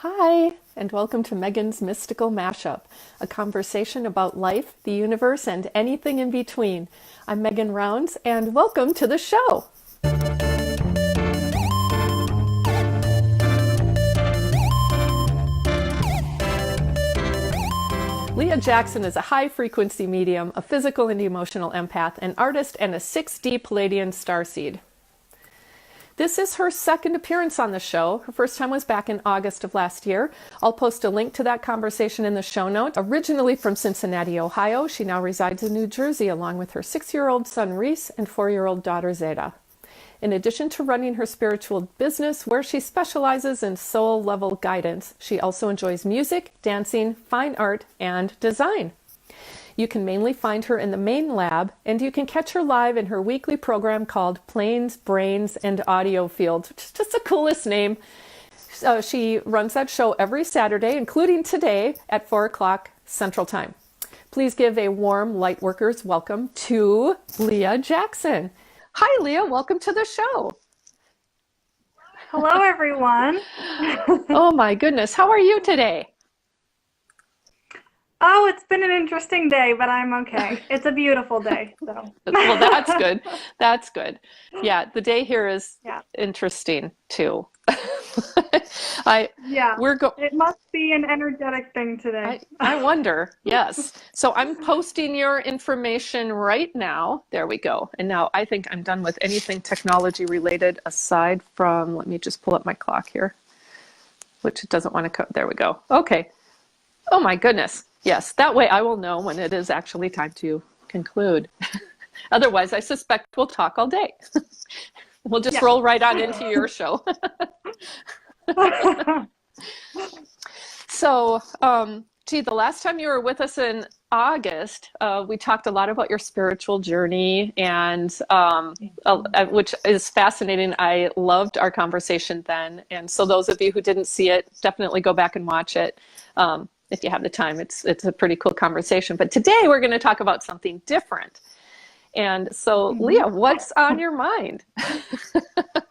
Hi, and welcome to Megan's Mystical Mashup, a conversation about life, the universe, and anything in between. I'm Megan Rounds, and welcome to the show. Leah Jackson is a high-frequency medium, a physical and emotional empath, an artist, and a 6D Palladian starseed. This is her second appearance on the show. Her first time was back in August of last year. I'll post a link to that conversation in the show notes. Originally from Cincinnati, Ohio, she now resides in New Jersey along with her 6-year-old son Reese and 4-year-old daughter Zeta. In addition to running her spiritual business, where she specializes in soul-level guidance, she also enjoys music, dancing, fine art, and design. You can mainly find her in the main lab, and you can catch her live in her weekly program called Planes, Brains, and Audio Field, which is just the coolest name. She runs that show every Saturday, including today at 4 o'clock Central Time. Please give a warm Lightworkers welcome to Leah Jackson. Hi, Leah. Welcome to the show. Hello, everyone. Oh, my goodness. How are you today? Oh, it's been an interesting day, but I'm okay. It's a beautiful day, so. Well, that's good. That's good. Yeah, the day here is Yeah, interesting too. yeah. We're go It must be an energetic thing I today. I wonder. Yes. So I'm posting your information right now. There we go. And now I think I'm done with anything technology related aside from, let me just pull up my clock here, which it doesn't want to come. There we go. Okay. Oh my goodness. Yes, that way I will know when it is actually time to conclude. Otherwise, I suspect we'll talk all day. We'll just Yeah. roll right on into your show. So, the last time you were with us in August, we talked a lot about your spiritual journey, and which is fascinating. I loved our conversation then. And so those of you who didn't see it, definitely go back and watch it. If you have the time, it's a pretty cool conversation. But today we're going to talk about something different. And so, Mhm. Leah, what's on your mind?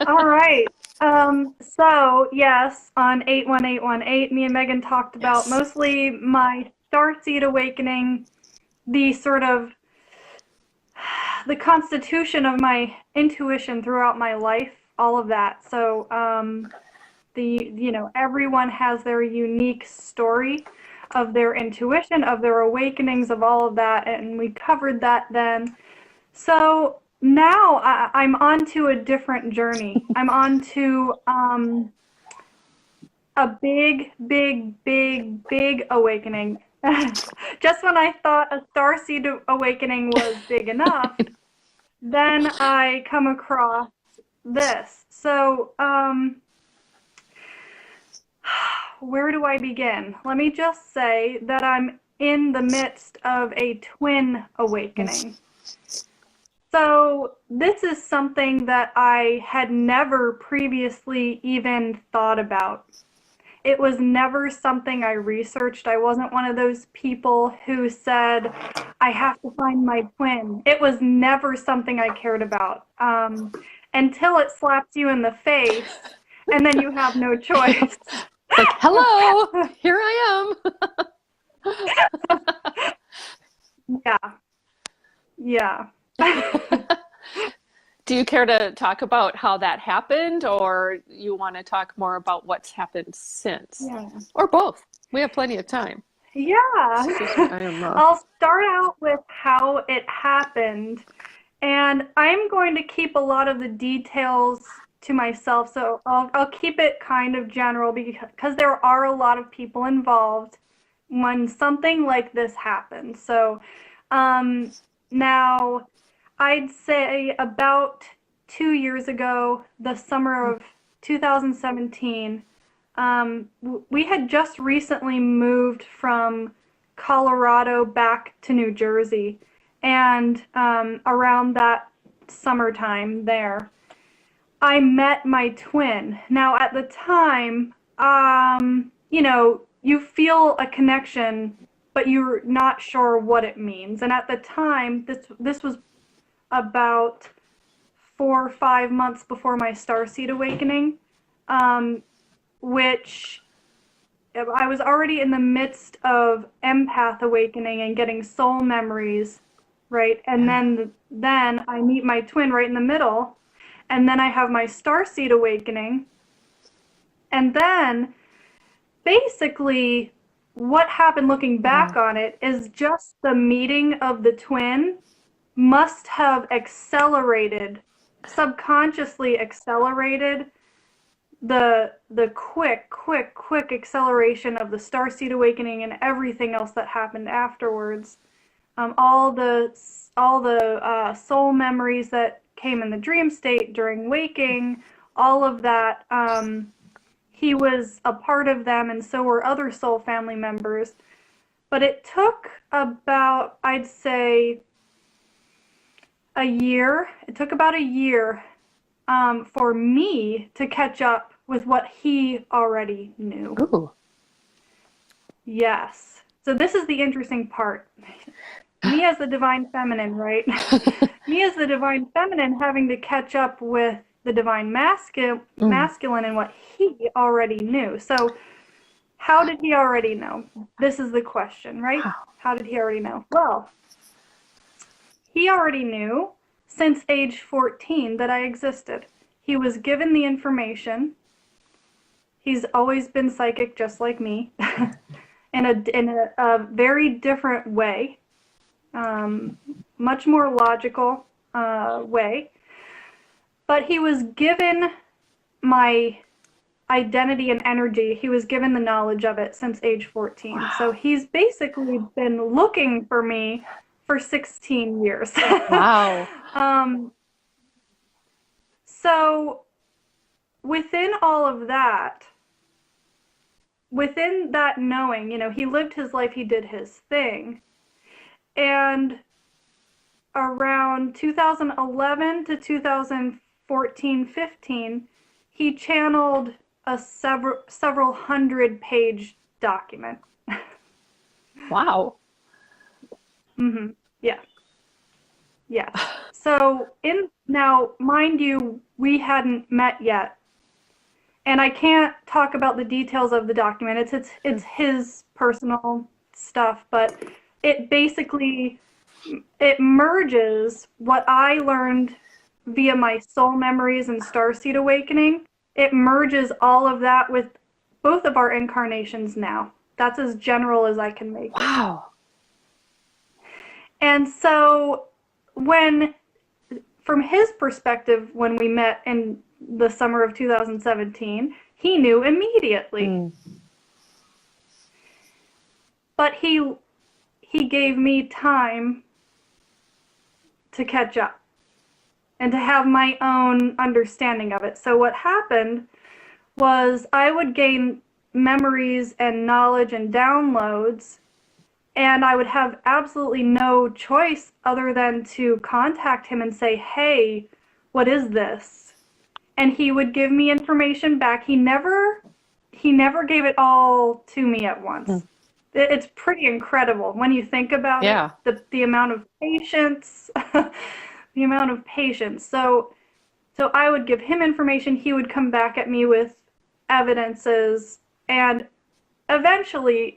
All right. So yes, on 81818, me and Megan talked about Yes. mostly my starseed awakening, the sort of the constitution of my intuition throughout my life, all of that. So, everyone has their unique story of their intuition, of their awakenings, of all of that, and we covered that then. So now I'm on to a different journey. I'm on to a big, big, big, big awakening. Just when I thought a starseed awakening was big enough, then I come across this. So, where do I begin? Let me just say that I'm in the midst of a twin awakening. So, this is something that I had never previously even thought about. It was never something I researched. I wasn't one of those people who said, I have to find my twin. It was never something I cared about until it slaps you in the face, and then you have no choice. It's like, hello, here I Yeah, yeah. am. Do you care to talk about how that happened, or you want to talk more about what's happened since? Yeah. Or both. We have plenty of time. Excuse me, Yeah. I am I'll start out with how it happened, and I'm going to keep a lot of the details to myself, so I'll keep it kind of general because there are a lot of people involved when something like this happens. So, um, now I'd say about 2 years ago, the summer of 2017, we had just recently moved from Colorado back to New Jersey. And around that summertime there, I met my twin. Now, at the time, you feel a connection, but you're not sure what it means. And at the time, this was about 4 or 5 months before my starseed awakening, which I was already in the midst of empath awakening and getting soul memories, right? And then I meet my twin right in the middle, and then I have my starseed awakening. And then basically what happened looking back on it is just the meeting of the twin must have accelerated, subconsciously accelerated the quick acceleration of the starseed awakening and everything else that happened afterwards. All the soul memories that came in the dream state during waking, all of that. He was a part of them, and so were other soul family members. But it took about, I'd say, a year. It took about a year for me to catch up with what he already knew. Ooh. Yes. So this is the interesting part. Me as the divine feminine, right? Me as the divine feminine having to catch up with the divine masculine and what he already knew. So how did he already know? This is the question, right? How did he already know? Well, he already knew since age 14 that I existed. He was given the information. He's always been psychic just like me in a very different way, much more logical way. But he was given my identity and energy. He was given the knowledge of it since age 14. Wow. So he's basically been looking for me for 16 years. Wow. So within all of that, within that knowing, you know, he lived his life, he did his thing. And around 2011 to 2014-15, he channeled a several hundred-page document. Wow. Mm-hmm. Yeah. Yeah. So now, mind you, we hadn't met yet. And I can't talk about the details of the document. It's his personal stuff, but it basically it merges what I learned via my soul memories and starseed awakening. It merges all of that with both of our incarnations now. That's as general as I can make it. Wow. And so from his perspective, when we met in the summer of 2017, he knew immediately. But he gave me time to catch up and to have my own understanding of it. So what happened was I would gain memories and knowledge and downloads, and I would have absolutely no choice other than to contact him and say, hey, what is this? And he would give me information back. He never gave it all to me at once. It's pretty incredible when you think about it, the amount of patience, the amount of patience. So I would give him information. He would come back at me with evidences, and eventually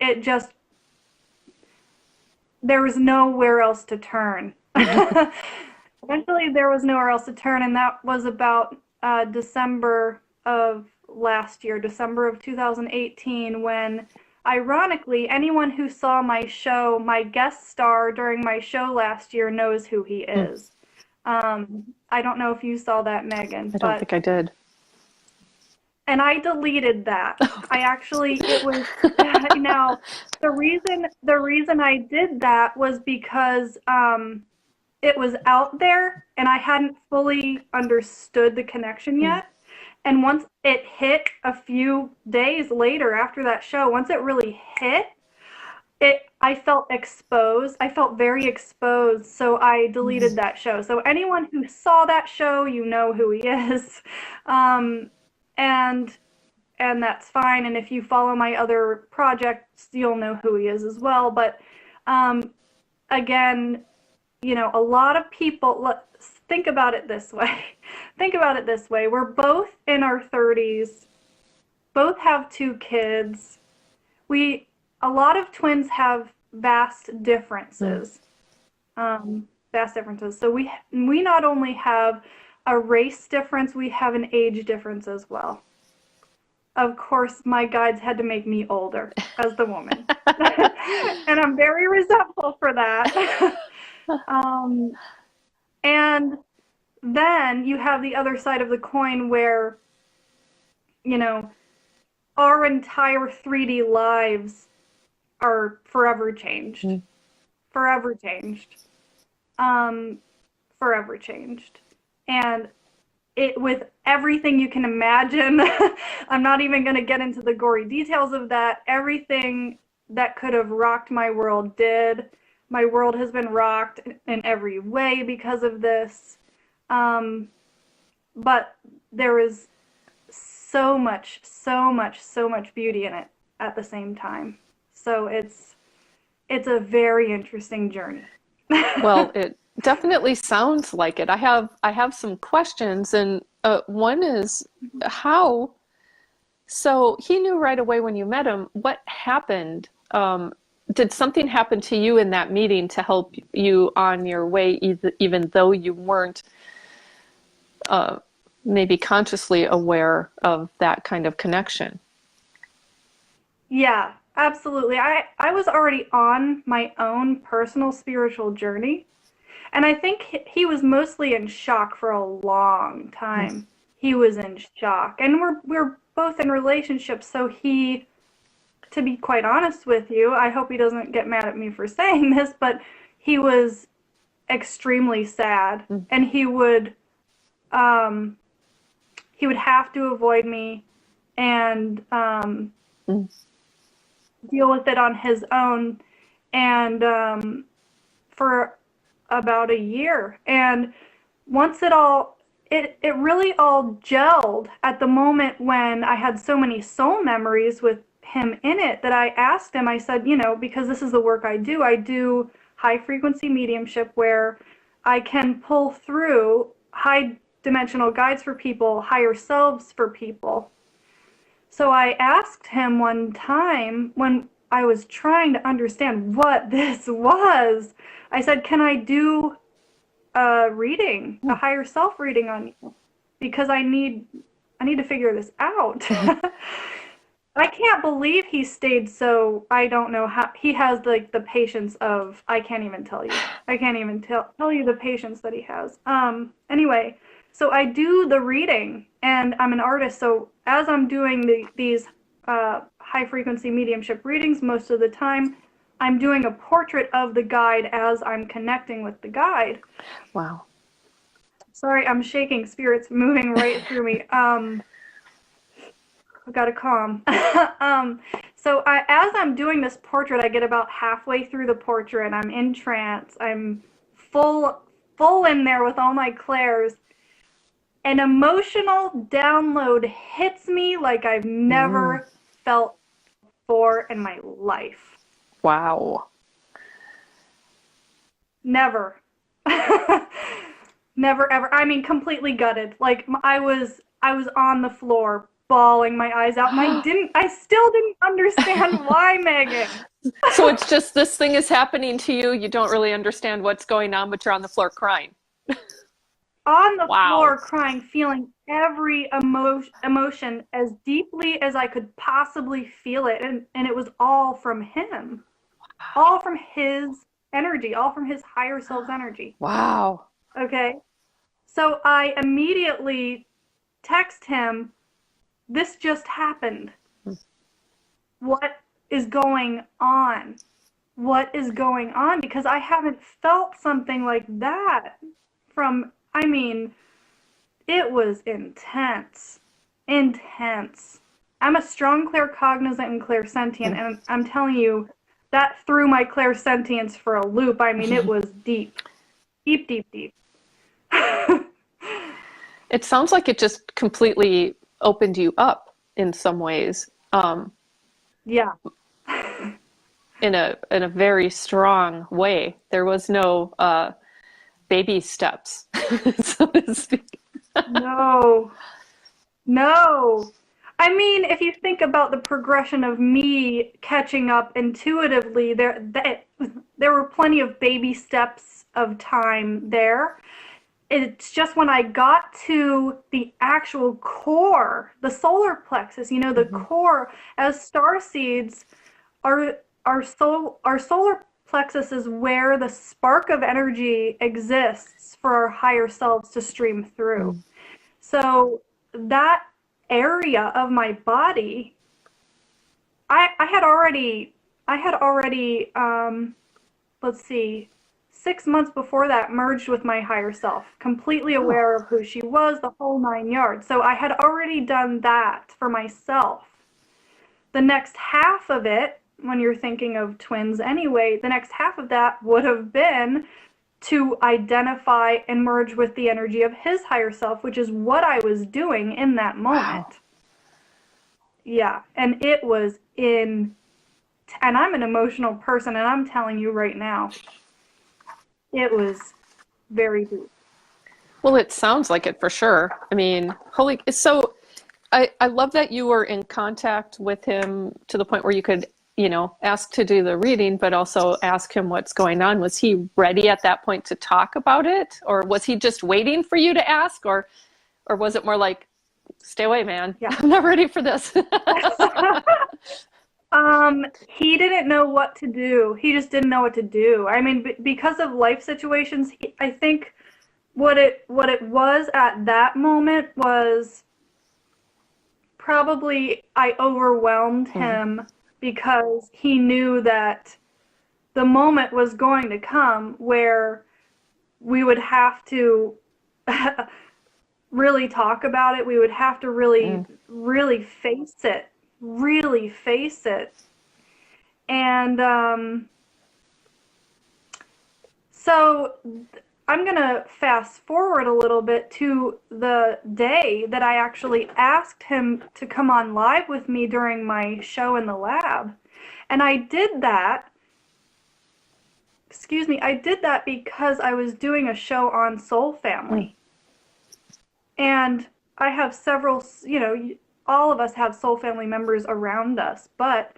there was nowhere else to turn. Eventually there was nowhere else to turn, and that was about December of last year, December of 2018, when ironically, anyone who saw my show, my guest star during my show last year, knows who he is. I don't know if you saw that, Megan. I don't think I did. And I deleted that. It was, now, the reason I did that was because it was out there and I hadn't fully understood the connection yet. And once it hit a few days later after that show, once it really hit, I felt exposed. I felt very exposed, so I deleted that show. So anyone who saw that show, you know who he is. And that's fine. And if you follow my other projects, you'll know who he is as well. But again, you know, a lot of people, think about it this way. Think about it this way. We're both in our 30s, both have 2 kids. a lot of twins have vast Mm. differences. Vast differences. So we not only have a race difference, we have an age difference as well. Of course, my guides had to make me older as the woman. And I'm very resentful for that. um, and then you have the other side of the coin where, you know, our entire 3D lives are forever changed. Mm. Forever changed. Um, Forever changed. And it with everything you can imagine. I'm not even going to get into the gory details of that. Everything that could have rocked my world did. My world has been rocked in every way because of this. Um, but there is so much, so much, so much beauty in it at the same time. So it's a very interesting journey. Well, it definitely sounds like it. I have some questions, and one is how. So he knew right away when you met him. What happened? Did something happen to you in that meeting to help you on your way, even though you weren't uh, maybe consciously aware of that kind of connection? Yeah, absolutely. I was already on my own personal spiritual journey, and I think he was mostly in shock for a long Mm. time. He was in shock, and we're both in relationships, so he, to be quite honest with you, I hope he doesn't get mad at me for saying this, but he was extremely sad, Mm. and um he would have to avoid me and Mm. deal with it on his own, and for about a year. And once it really all gelled at the moment when I had so many soul memories with him in it that I asked him, I said, because this is the work I do high frequency mediumship where I can pull through high dimensional guides for people, higher selves for people. So I asked him one time when I was trying to understand what this was. I said, "Can I do a reading, a Mm. higher self reading on you? Because I need to figure this out." I can't believe he stayed so, I don't know how he has like the patience of, I can't even tell you. I can't even tell you the patience that he has. Anyway, so I do the reading and I'm an artist, so as I'm doing these high frequency mediumship readings most of the time, I'm doing a portrait of the guide as I'm connecting with the guide. Wow. Sorry, I'm shaking, spirits moving right through me. I gotta calm. So as I'm doing this portrait, I get about halfway through the portrait. I'm in trance. I'm full, full in there with all my clairs. An emotional download hits me like I've Mm. never felt before in my life. Wow. Never. Never ever. I mean, completely gutted. Like I was on the floor, bawling my eyes out, and I still didn't understand why, Megan. So it's just this thing is happening to you. You don't really understand what's going on, but you're on the floor crying. On the Wow. floor, crying, feeling every emotion as deeply as I could possibly feel it, and it was all from him, all from his energy, all from his higher self's energy. Wow. Okay, so I immediately text him, "This just happened. What is going on? What is going on?" Because I haven't felt something like that from, I mean, it was intense. Intense. I'm a strong claircognizant and clairsentient, and I'm telling you, that threw my clairsentience for a loop. I mean, it was deep. Deep, deep, deep. It sounds like it just completely opened you up in some ways, Yeah. in a very strong way. There was no baby steps, so to speak. No. No. I mean, if you think about the progression of me catching up intuitively, there were plenty of baby steps of time there. It's just when I got to the actual core, the solar plexus, the Hmm. core, as star seeds, our solar plexus is where the spark of energy exists for our higher selves to stream through. So that area of my body, I had already, let's see, 6 months before that, merged with my higher self, completely Oh, aware of who she was, the whole 9 yards. So I had already done that for myself. The next half of it, when you're thinking of twins anyway, the next half of that would have been to identify and merge with the energy of his higher self, which is what I was doing in that wow. moment. Yeah, and it was in, and I'm an emotional person, and I'm telling you right now, it was very deep. Well, it sounds like it for sure. I mean, holy, so I love that you were in contact with him to the point where you could, ask to do the reading, but also ask him what's going on. Was he ready at that point to talk about it? Or was he just waiting for you to ask? Or was it more like, stay away, man. Yeah. I'm not ready for this. He didn't know what to do. He just didn't know what to do. I mean, because of life situations, I think what it was at that moment was probably I overwhelmed Mm, him because he knew that the moment was going to come where we would have to really talk about it. We would have to really, mm. really face it, really face it. And so I'm going to fast forward a little bit to the day that I actually asked him to come on live with me during my show in the lab. And I did that, excuse me, I did that because I was doing a show on soul Mm. family. And I have several, all of us have soul family members around us, but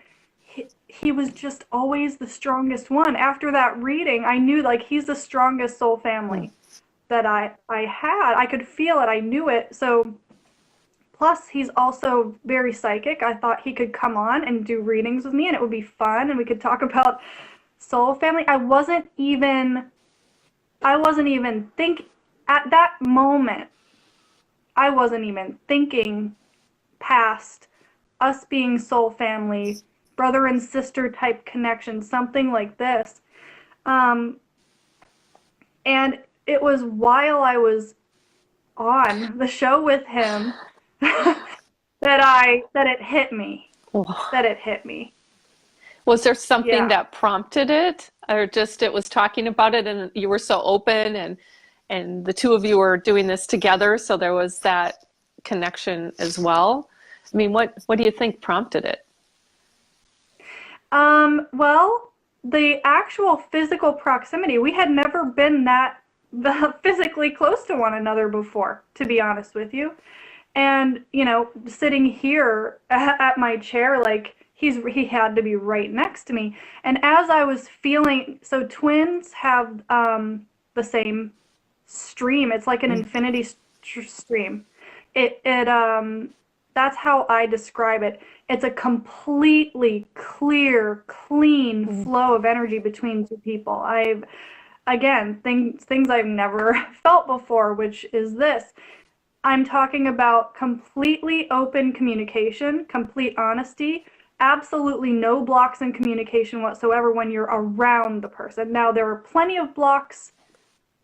he was just always the strongest one. After that reading, I knew like he's the strongest soul Mm. family that I had. I could feel it. I knew it. So plus he's also very psychic. I thought he could come on and do readings with me and it would be fun and we could talk about soul family. I wasn't even think at that moment. I wasn't even thinking past us being soul family, brother and sister type connection, something like this. Um, and it was while I was on the show with him that it hit me. That it hit me. Was there something Yeah. that prompted it, or just it was talking about it and you were so open and the two of you were doing this together, so there was that connection as well? I mean, what do you think prompted it? Well, the actual physical proximity, we had never been that physically close to one another before, to be honest with you. And, sitting here at my chair, like he had to be right next to me. And as I was feeling, so twins have the same stream. It's like an Mm, infinity stream. It that's how I describe it. It's a completely clear, clean mm, flow of energy between two people. I've again things I've never felt before, which is this. I'm talking about completely open communication, complete honesty, absolutely no blocks in communication whatsoever when you're around the person. Now, there are plenty of blocks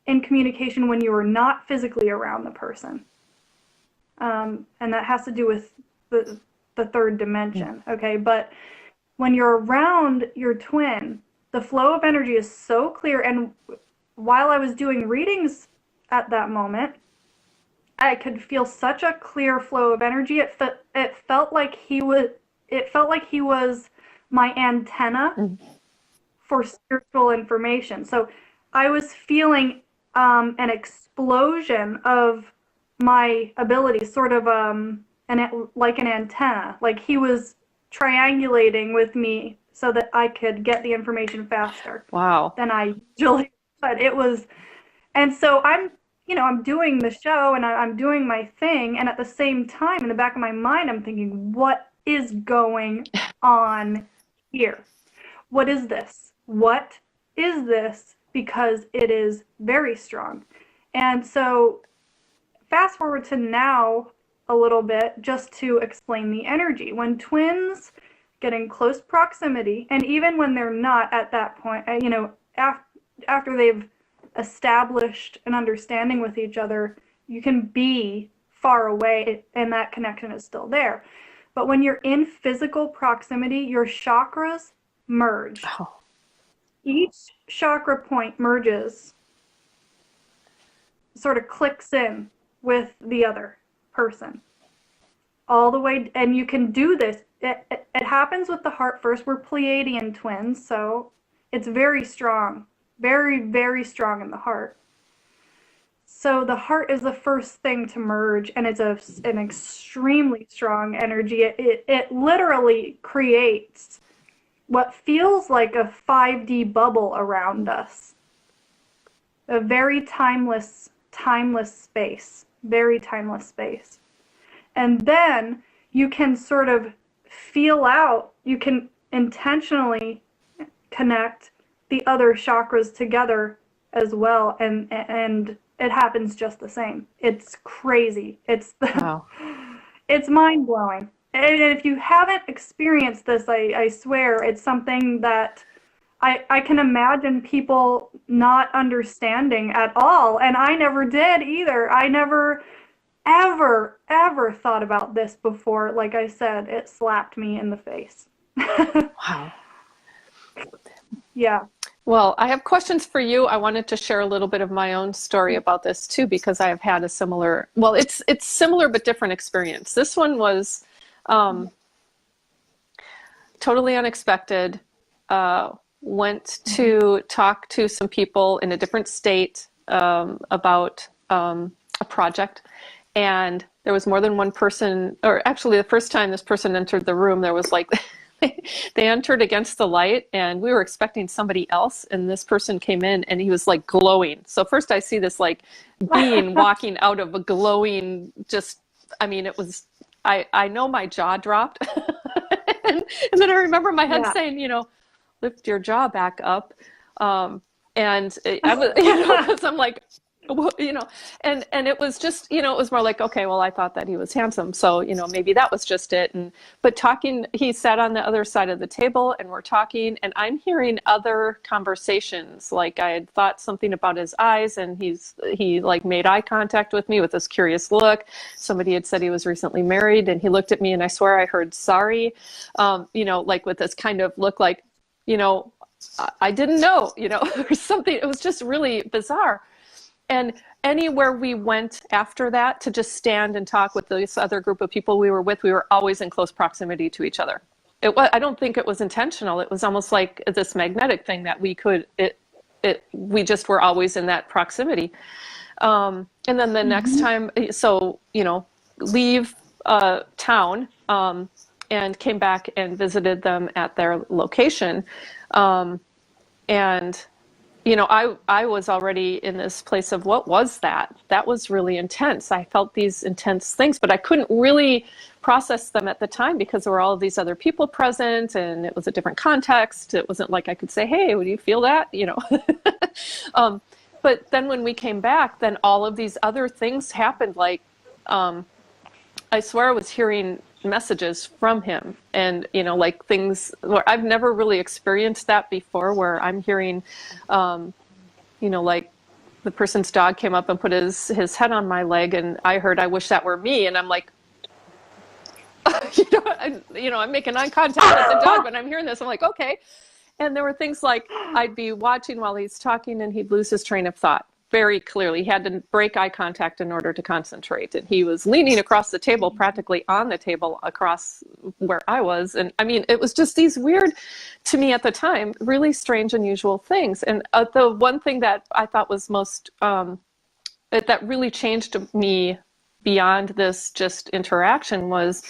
in communication when you are not physically around the person. And that has to do with the third mm. dimension, okay? But when you're around your twin, the flow of energy is so clear. And while I was doing readings at that moment, I could feel such a clear flow of energy. It felt like he was my antenna Mm. for spiritual information. So I was feeling an explosion of my abilities, sort of and like an antenna. Like he was triangulating with me so that I could get the information faster Wow. than I usually would. It was, and so I'm doing the show and I'm doing my thing, and at the same time, in the back of my mind, I'm thinking, what is going on here? What is this? What is this? Because it is very strong. And so fast forward to now a little bit just to explain the energy. When twins get in close proximity, and even when they're not at that point, after they've established an understanding with each other, you can be far away and that connection is still there. But when you're in physical proximity, your chakras merge. Oh, Each chakra point merges, sort of clicks in with the other person all the way. And you can do this. It happens with the heart first. We're Pleiadian twins, so it's very strong, very, very strong in the heart. So the heart is the first thing to merge, and it's an extremely strong energy. It literally creates what feels like a 5D bubble around us. A very timeless space, very timeless space. And then you can sort of feel out, you can intentionally connect the other chakras together as well, and it happens just the same. It's crazy. wow. It's mind-blowing. And if you haven't experienced this, I swear it's something that I can imagine people not understanding at all. And I never did either. I never, ever thought about this before. Like I said, it slapped me in the face. Wow. Yeah. Well, I have questions for you. I wanted to share a little bit of my own story about this too, because I have had a similar, well, it's similar but different experience. This one was totally unexpected. Went to talk to some people in a different state about a project, and there was more than one person, or actually the first time this person entered the room, there was like they entered against the light, and we were expecting somebody else, and this person came in and he was like glowing. So first I see this like being walking out of a glowing, just, I mean, it was, I know my jaw dropped. and then I remember my head saying, lift your jaw back up. And I was, because I'm like, and it was just, it was more like, okay, well, I thought that he was handsome. So, maybe that was just it. But talking, he sat on the other side of the table and we're talking, and I'm hearing other conversations. Like I had thought something about his eyes, and he like made eye contact with me with this curious look. Somebody had said he was recently married, and he looked at me, and I swear I heard sorry, like with this kind of look like, I didn't know, or something. It was just really bizarre. And anywhere we went after that to just stand and talk with this other group of people we were with, we were always in close proximity to each other. I don't think it was intentional. It was almost like this magnetic thing that we just were always in that proximity. And then the next time, so, leave town, and came back and visited them at their location. And I was already in this place of, what was that? That was really intense. I felt these intense things, but I couldn't really process them at the time because there were all of these other people present, and it was a different context. It wasn't like I could say, hey, would you feel that? But then when we came back, then all of these other things happened. Like, I swear I was hearing messages from him, and like things where I've never really experienced that before, where I'm hearing like the person's dog came up and put his head on my leg, and I heard, I wish that were me. And I'm like, I'm making eye contact with the dog, but I'm hearing this. I'm like, okay. And there were things like I'd be watching while he's talking, and he'd lose his train of thought very clearly. He had to break eye contact in order to concentrate. And he was leaning across the table, practically on the table across where I was. And I mean, it was just these weird, to me at the time, really strange, unusual things. And the one thing that I thought was most, that really changed me beyond this just interaction was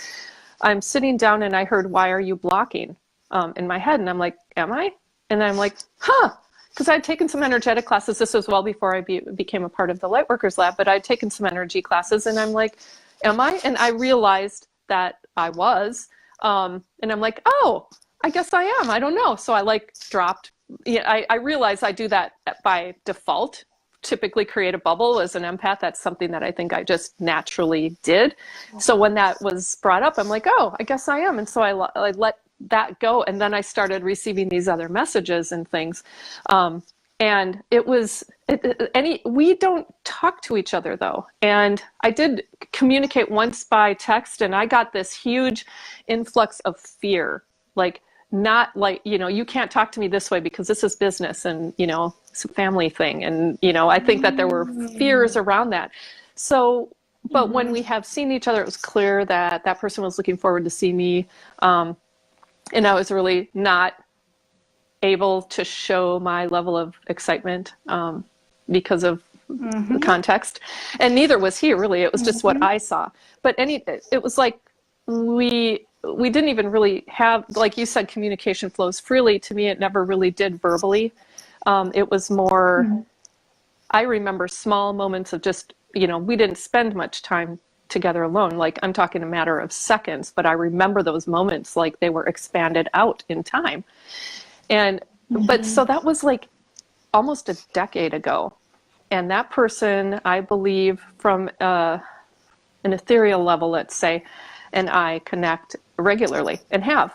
I'm sitting down and I heard, "Why are you blocking?" In my head. And I'm like, am I? And I'm like, because I'd taken some energetic classes. This was well before I became a part of the Lightworkers Lab, but I'd taken some energy classes and I'm like, am I? And I realized that I was. And I'm like, oh, I guess I am. I don't know. So I like dropped. I realized I do that by default. Typically create a bubble as an empath. That's something that I think I just naturally did. So when that was brought up, I'm like, oh, I guess I am. And so I let that go. And then I started receiving these other messages and things. And it was, we don't talk to each other though. And I did communicate once by text and I got this huge influx of fear. Like, not like, you can't talk to me this way because this is business and, it's a family thing. And, I think that there were fears around that. So, but when we have seen each other, it was clear that that person was looking forward to see me. And I was really not able to show my level of excitement because of the context. And neither was he, really. It was just what I saw. But it was like we didn't even really have, like you said, communication flows freely. To me, it never really did verbally. It was more, I remember small moments of just, we didn't spend much time together alone. Like, I'm talking a matter of seconds, but I remember those moments like they were expanded out in time. And, but so that was like almost a decade ago. And that person, I believe, from an ethereal level, let's say, and I connect regularly and have.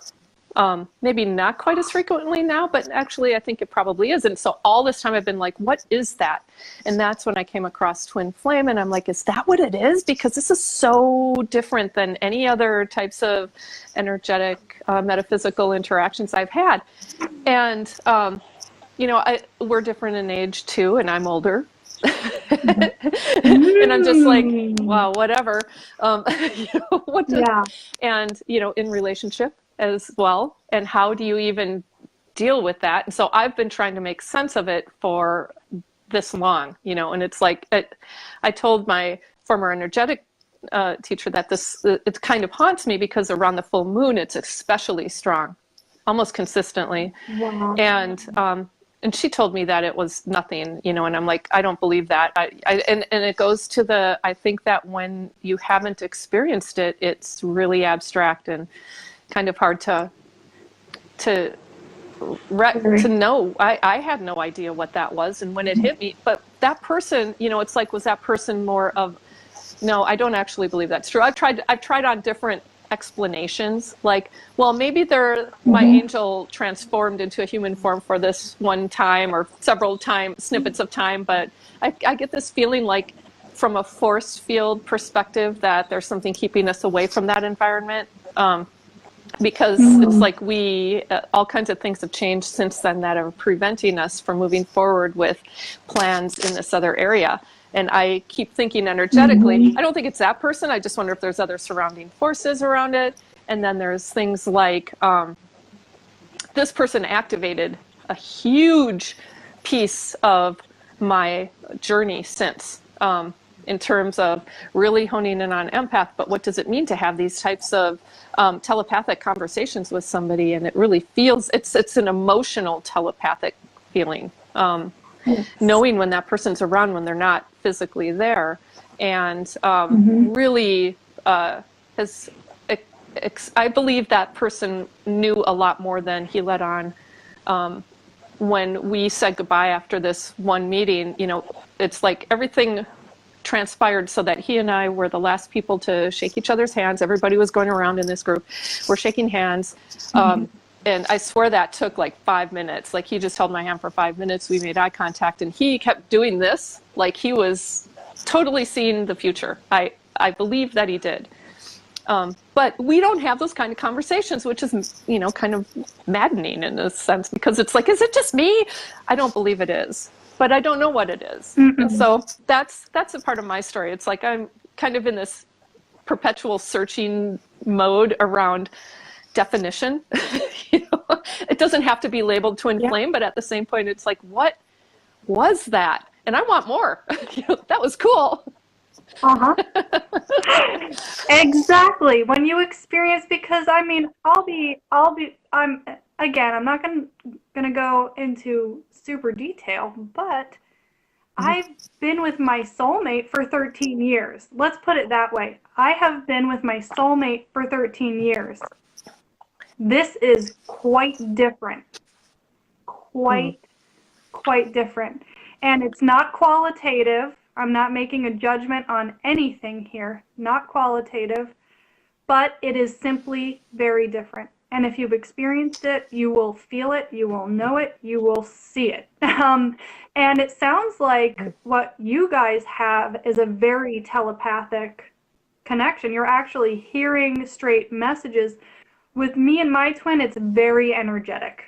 Maybe not quite as frequently now, but actually I think it probably is. And so all this time I've been like, what is that? And that's when I came across Twin Flame and I'm like, is that what it is? Because this is so different than any other types of energetic, metaphysical interactions I've had. And, we're different in age too, and I'm older. And I'm just like, wow, whatever. And, in relationship as well. And how do you even deal with that? And so I've been trying to make sense of it for this long, and it's like, I told my former energetic teacher that it kind of haunts me because around the full moon, it's especially strong, almost consistently. Wow. And she told me that it was nothing, and I'm like, I don't believe that. And it goes to I think that when you haven't experienced it, it's really abstract and kind of hard to know. I had no idea what that was. And when it hit me, but that person, it's like, was that person more of, no, I don't actually believe that's true. I've tried on different explanations, like, well, maybe my angel transformed into a human form for this one time or several snippets of time, but I get this feeling like from a force field perspective that there's something keeping us away from that environment, because it's like all kinds of things have changed since then that are preventing us from moving forward with plans in this other area. And I keep thinking energetically, I don't think it's that person. I just wonder if there's other surrounding forces around it. And then there's things like this person activated a huge piece of my journey since, in terms of really honing in on empath. But what does it mean to have these types of telepathic conversations with somebody? And it really feels, it's an emotional telepathic feeling. Knowing when that person's around when they're not physically there, and really I believe that person knew a lot more than he let on. When we said goodbye after this one meeting, it's like everything transpired so that he and I were the last people to shake each other's hands. Everybody was going around in this group. We're shaking hands. And I swear that took like 5 minutes. Like, he just held my hand for 5 minutes. We made eye contact and he kept doing this like he was totally seeing the future. I believe that he did. But we don't have those kind of conversations, which is, kind of maddening in a sense, because it's like, is it just me? I don't believe it is, but I don't know what it is. And so that's a part of my story. It's like I'm kind of in this perpetual searching mode around definition. It doesn't have to be labeled twin flame, but at the same point, it's like, what was that? And I want more. That was cool. Uh-huh. Exactly. When you experience, because I mean, I'm not gonna go into super detail, but I've been with my soulmate for 13 years. Let's put it that way. I have been with my soulmate for 13 years. This is quite different. Mm. Quite, quite different. And it's not qualitative. I'm not making a judgment on anything here. Not qualitative, but it is simply very different. And if you've experienced it, you will feel it, you will know it, you will see it. And it sounds like what you guys have is a very telepathic connection. You're actually hearing straight messages. With me and my twin, it's very energetic.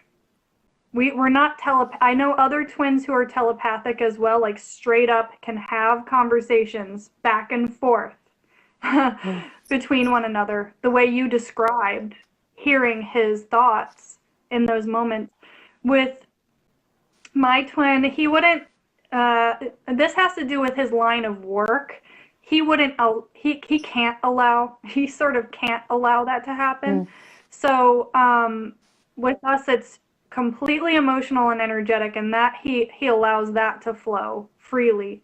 We're not I know other twins who are telepathic as well, like straight up can have conversations back and forth between one another, the way you described hearing his thoughts in those moments. With my twin, he wouldn't, this has to do with his line of work. He wouldn't, he can't allow, he sort of can't allow that to happen. So with us, it's completely emotional and energetic, and that he allows that to flow freely.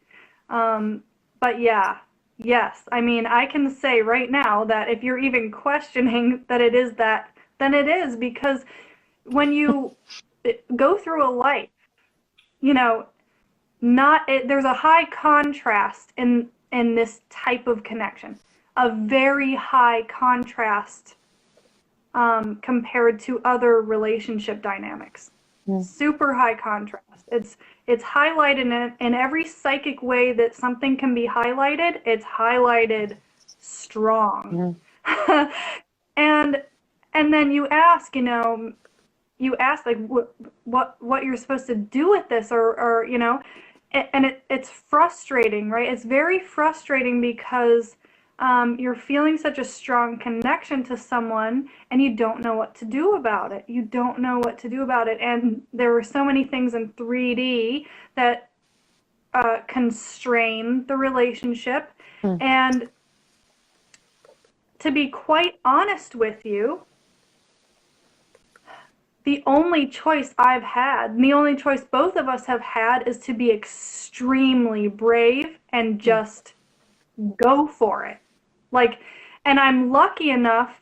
But yeah, yes, I mean, I can say right now that if you're even questioning that it is that, then it is, because when you go through a life, you know, there's a high contrast in this type of connection, a very high contrast compared to other relationship dynamics. Super high contrast. It's highlighted in every psychic way that something can be highlighted. It's highlighted strong. and and then you ask, like what you're supposed to do with this, or and it's frustrating, right? It's very frustrating because you're feeling such a strong connection to someone and you don't know what to do about it. You don't know what to do about it. And there were so many things in 3D that constrain the relationship. And to be quite honest with you, the only choice I've had, and the only choice both of us have had, is to be extremely brave and just go for it. Like, and I'm lucky enough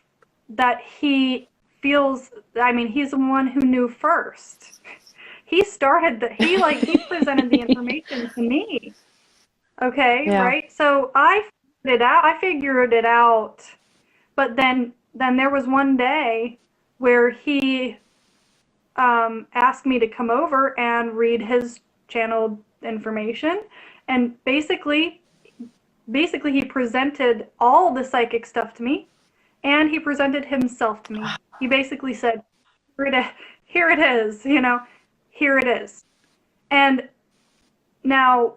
that he feels, I mean, he's the one who knew first. He presented the information to me. Okay, Yeah. right? So I figured it out. But then there was one day where he asked me to come over and read his channeled information, and basically he presented all the psychic stuff to me, and he presented himself to me. He basically said, here it is, here it is. And now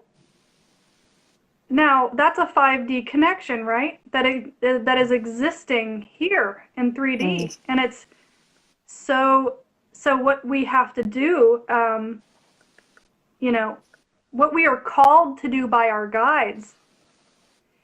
that's a 5D connection, right? That is existing here in 3D. And it's so what we have to do, what we are called to do by our guides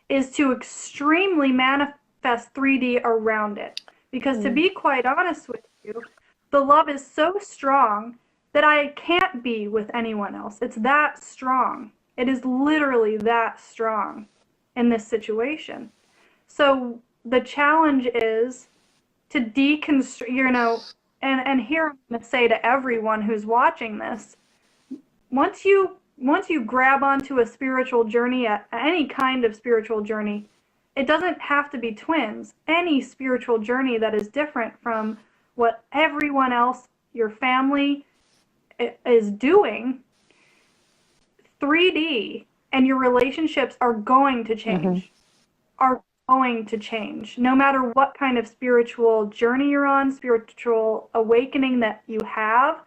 is to extremely manifest 3D around it. Because to be quite honest with you, the love is so strong that I can't be with anyone else. It's that strong. It is literally that strong in this situation. So the challenge is to deconstruct, and here I'm going to say to everyone who's watching this, once you grab onto a spiritual journey, any kind of spiritual journey, it doesn't have to be twins. Any spiritual journey that is different from what everyone else, your family, is doing, 3D and your relationships are going to change. Are going to change. No matter what kind of spiritual journey you're on, spiritual awakening that you have,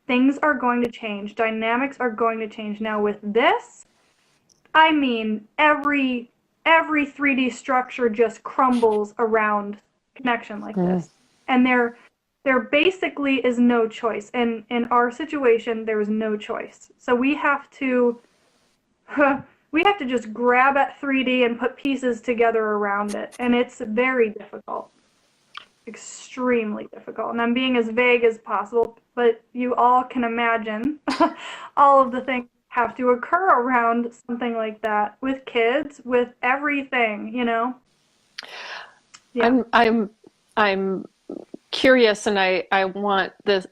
things are going to change. Dynamics are going to change. Now with this, I mean, every 3D structure just crumbles around connection like this. And there basically is no choice. And in our situation, there is no choice. So we have to we have to just grab at 3D and put pieces together around it. And it's very difficult, extremely difficult. And I'm being as vague as possible, but you all can imagine all of the things have to occur around something like that with kids, with everything, you know? Yeah. I'm curious, and I want this.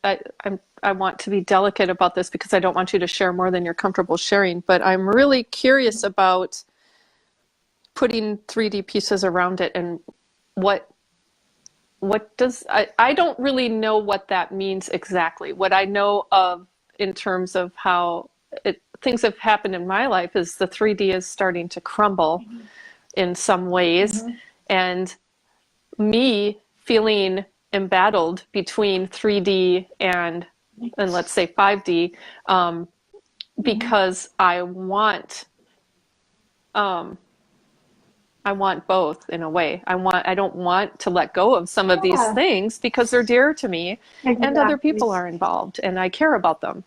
I want to be delicate about this because I don't want you to share more than you're comfortable sharing. But I'm really curious about putting 3D pieces around it, and what does I don't really know what that means exactly. What I know of in terms of how things have happened in my life is the 3D is starting to crumble in some ways, and me feeling embattled between 3D and let's say 5D, because I want both in a way. I don't want to let go of some of these Yeah, things because they're dear to me and other exactly. people are involved and I care about them.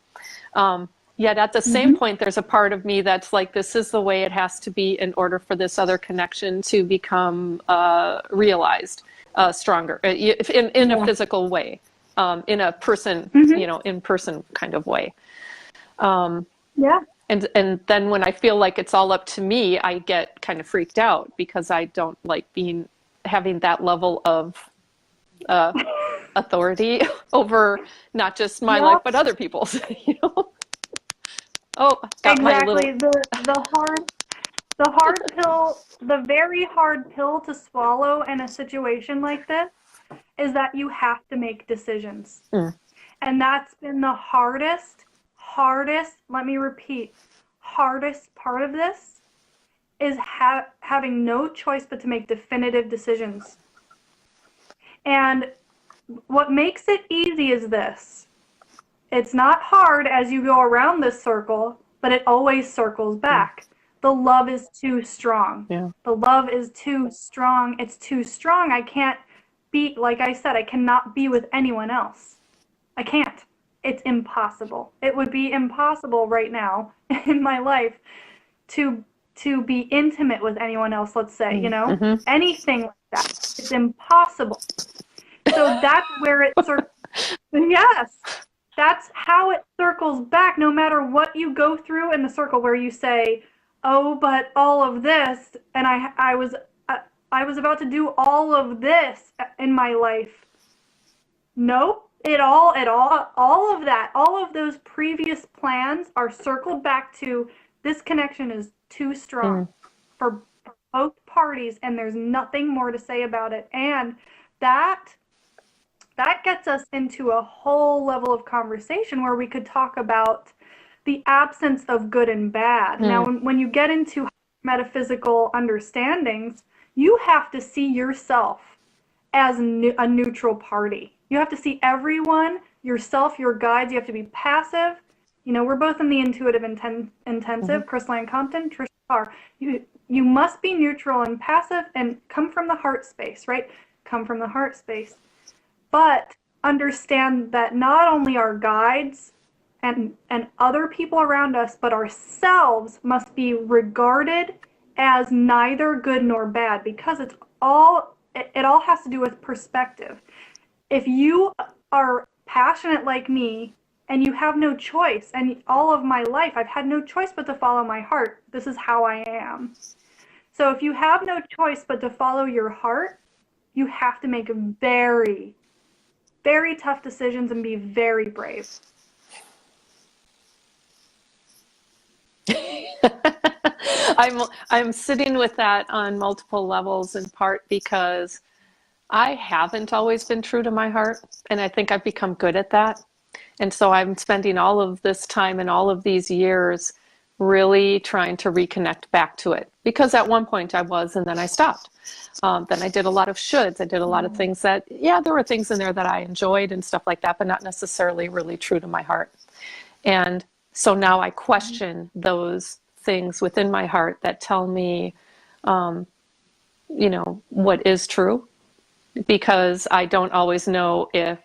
Yet at the same point, there's a part of me that's like, this is the way it has to be in order for this other connection to become realized, stronger, in a Yeah. physical way, in a person, in person kind of way. Yeah. And then when I feel like it's all up to me, I get kind of freaked out because I don't like having that level of uh, authority over not just my life Yep. but other people's. Oh, got my Exactly. little. The hard pill, the very hard pill to swallow in a situation like this is that you have to make decisions. Mm, And that's been the hardest, let me repeat, hardest part of this is having no choice but to make definitive decisions. And what makes it easy is this. It's not hard as you go around this circle, but it always circles mm, back. The love is too strong. yeah. The love is too strong. It's too strong. I can't be, like I said, I cannot be with anyone else. I can't. It's impossible. It would be impossible right now in my life to be intimate with anyone else, let's say, Mm, mm-hmm. anything like that. It's impossible. So that's where it yes, that's how it circles back no matter what you go through in the circle where you say, "Oh, but all of this and I was about to do all of this in my life." Nope. All of that, all of those previous plans are circled back to this connection is too Mm, strong for both parties, and there's nothing more to say about it. And that that gets us into a whole level of conversation where we could talk about the absence of good and bad. Now, mm, when you get into metaphysical understandings, you have to see yourself as a neutral party. You have to see everyone, yourself, your guides. You have to be passive. We're both in the intuitive mm-hmm. intensive, Chrysaline Compton, Trish Carr. You must be neutral and passive and come from the heart space, right? Come from the heart space. But understand that not only our guides and other people around us, but ourselves must be regarded as neither good nor bad because it all has to do with perspective. If you are passionate like me and you have no choice, and all of my life I've had no choice but to follow my heart, this is how I am. So if you have no choice but to follow your heart, you have to make very, very tough decisions and be very brave. I'm sitting with that on multiple levels, in part because I haven't always been true to my heart, and I think I've become good at that. And so I'm spending all of this time and all of these years really trying to reconnect back to it. Because at one point I was, and then I stopped. Then I did a lot of shoulds. I did a lot of things that, yeah, there were things in there that I enjoyed and stuff like that, but not necessarily really true to my heart. And so now I question those things within my heart that tell me, what is true, because I don't always know if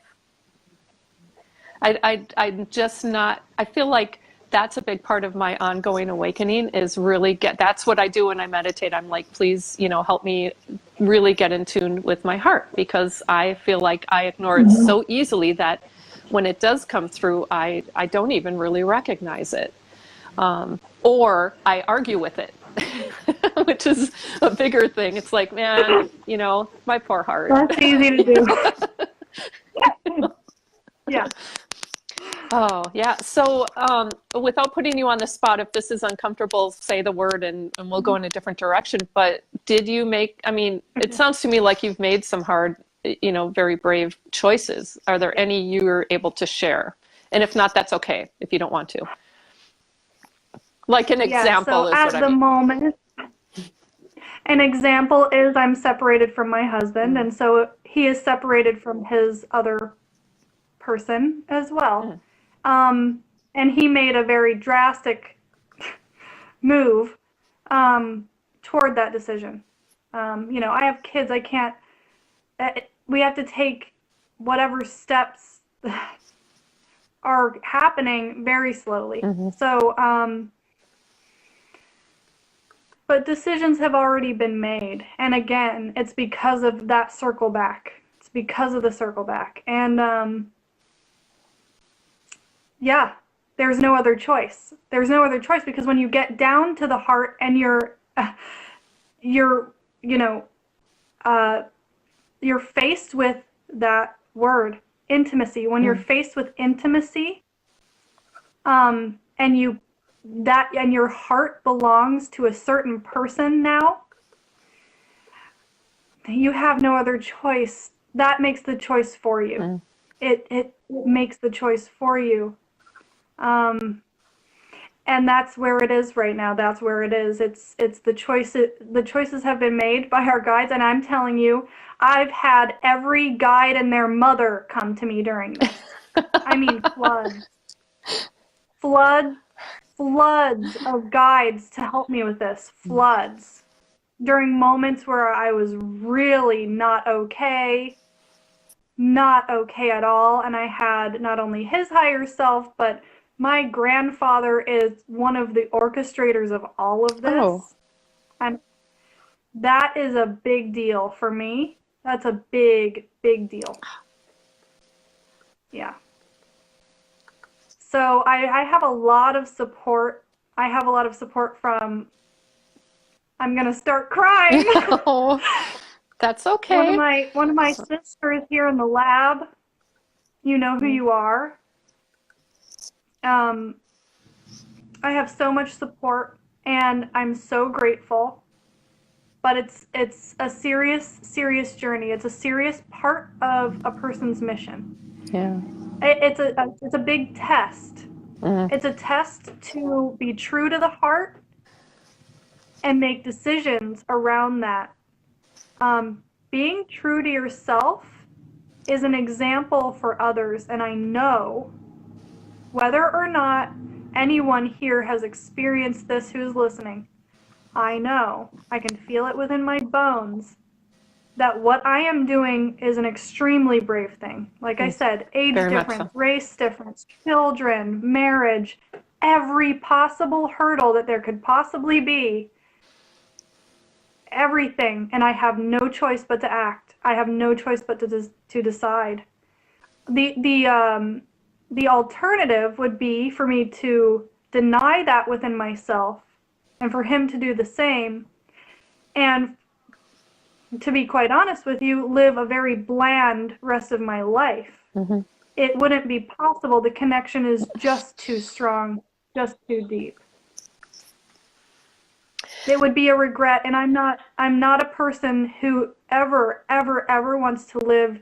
I'm just not, I feel like that's a big part of my ongoing awakening is really that's what I do when I meditate. I'm like, please, help me really get in tune with my heart, because I feel like I ignore it so easily that when it does come through, I don't even really recognize it. Or I argue with it, which is a bigger thing. It's like, man, my poor heart. That's easy to do. Yeah. Oh, yeah. So, without putting you on the spot, if this is uncomfortable, say the word and we'll go in a different direction. But did you it sounds to me like you've made some hard, very brave choices. Are there any you were able to share? And if not, that's okay if you don't want to. Like an example so is what I at the mean. moment, an example is I'm separated from my husband, and so he is separated from his other person as well. And he made a very drastic move toward that decision. I have kids. I can't. We have to take whatever steps are happening very slowly. So, but decisions have already been made. And again, it's because of that circle back. It's because of the circle back. And yeah, there's no other choice. There's no other choice, because when you get down to the heart and you're faced with that word, intimacy. When you're faced with intimacy, and your heart belongs to a certain person now, you have no other choice. That makes the choice for you. It makes the choice for you. And that's where it is right now. That's where it is. It's the choices. The choices have been made by our guides, and I'm telling you, I've had every guide and their mother come to me during this. I mean, floods of guides to help me with this. Floods. During moments where I was really not okay at all, and I had not only his higher self, but my grandfather is one of the orchestrators of all of this. And that is a big deal for me. That's a big, big deal. Yeah. So I have a lot of support. I have a lot of support from, I'm going to start crying. Oh, that's okay. One of my sisters here in the lab, you know who you are. I have so much support, and I'm so grateful. But it's a serious journey. It's a serious part of a person's mission. Yeah. It's a big test. It's a test to be true to the heart and make decisions around that. Being true to yourself is an example for others, and I know whether or not anyone here has experienced this who's listening, I know, I can feel it within my bones, that what I am doing is an extremely brave thing. Like I said, age difference, race difference, children, marriage, every possible hurdle that there could possibly be, everything, and I have no choice but to act. I have no choice but to decide. The alternative would be for me to deny that within myself, and for him to do the same, and to be quite honest with you, live a very bland rest of my life. It wouldn't be possible. The connection is just too strong, just too deep. It would be a regret, and I'm not a person who ever wants to live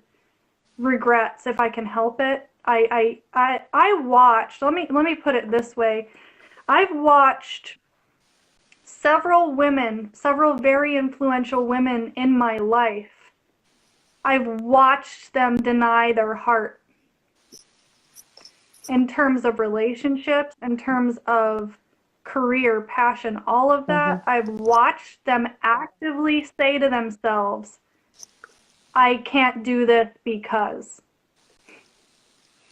regrets if I can help it. I watched, let me put it this way. I've watched several very influential women in my life. I've watched them deny their heart in terms of relationships, in terms of career, passion, all of that. I've watched them actively say to themselves, I can't do this because.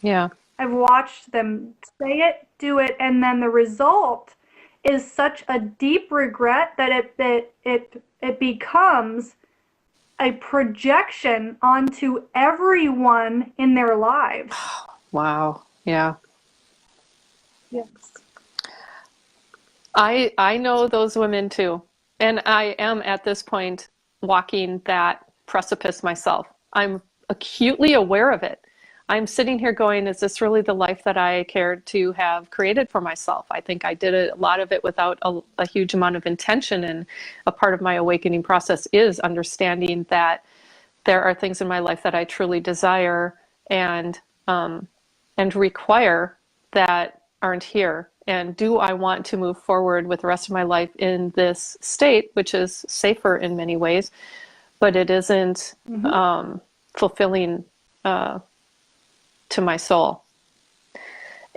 Yeah. I've watched them say it, do it, and then the result is such a deep regret that it becomes a projection onto everyone in their lives. Wow. Yeah. Yes. I know those women too. And I am at this point walking that precipice myself. I'm acutely aware of it. I'm sitting here going, is this really the life that I cared to have created for myself? I think I did a lot of it without a huge amount of intention. And a part of my awakening process is understanding that there are things in my life that I truly desire and require that aren't here. And do I want to move forward with the rest of my life in this state, which is safer in many ways, but it isn't fulfilling to my soul.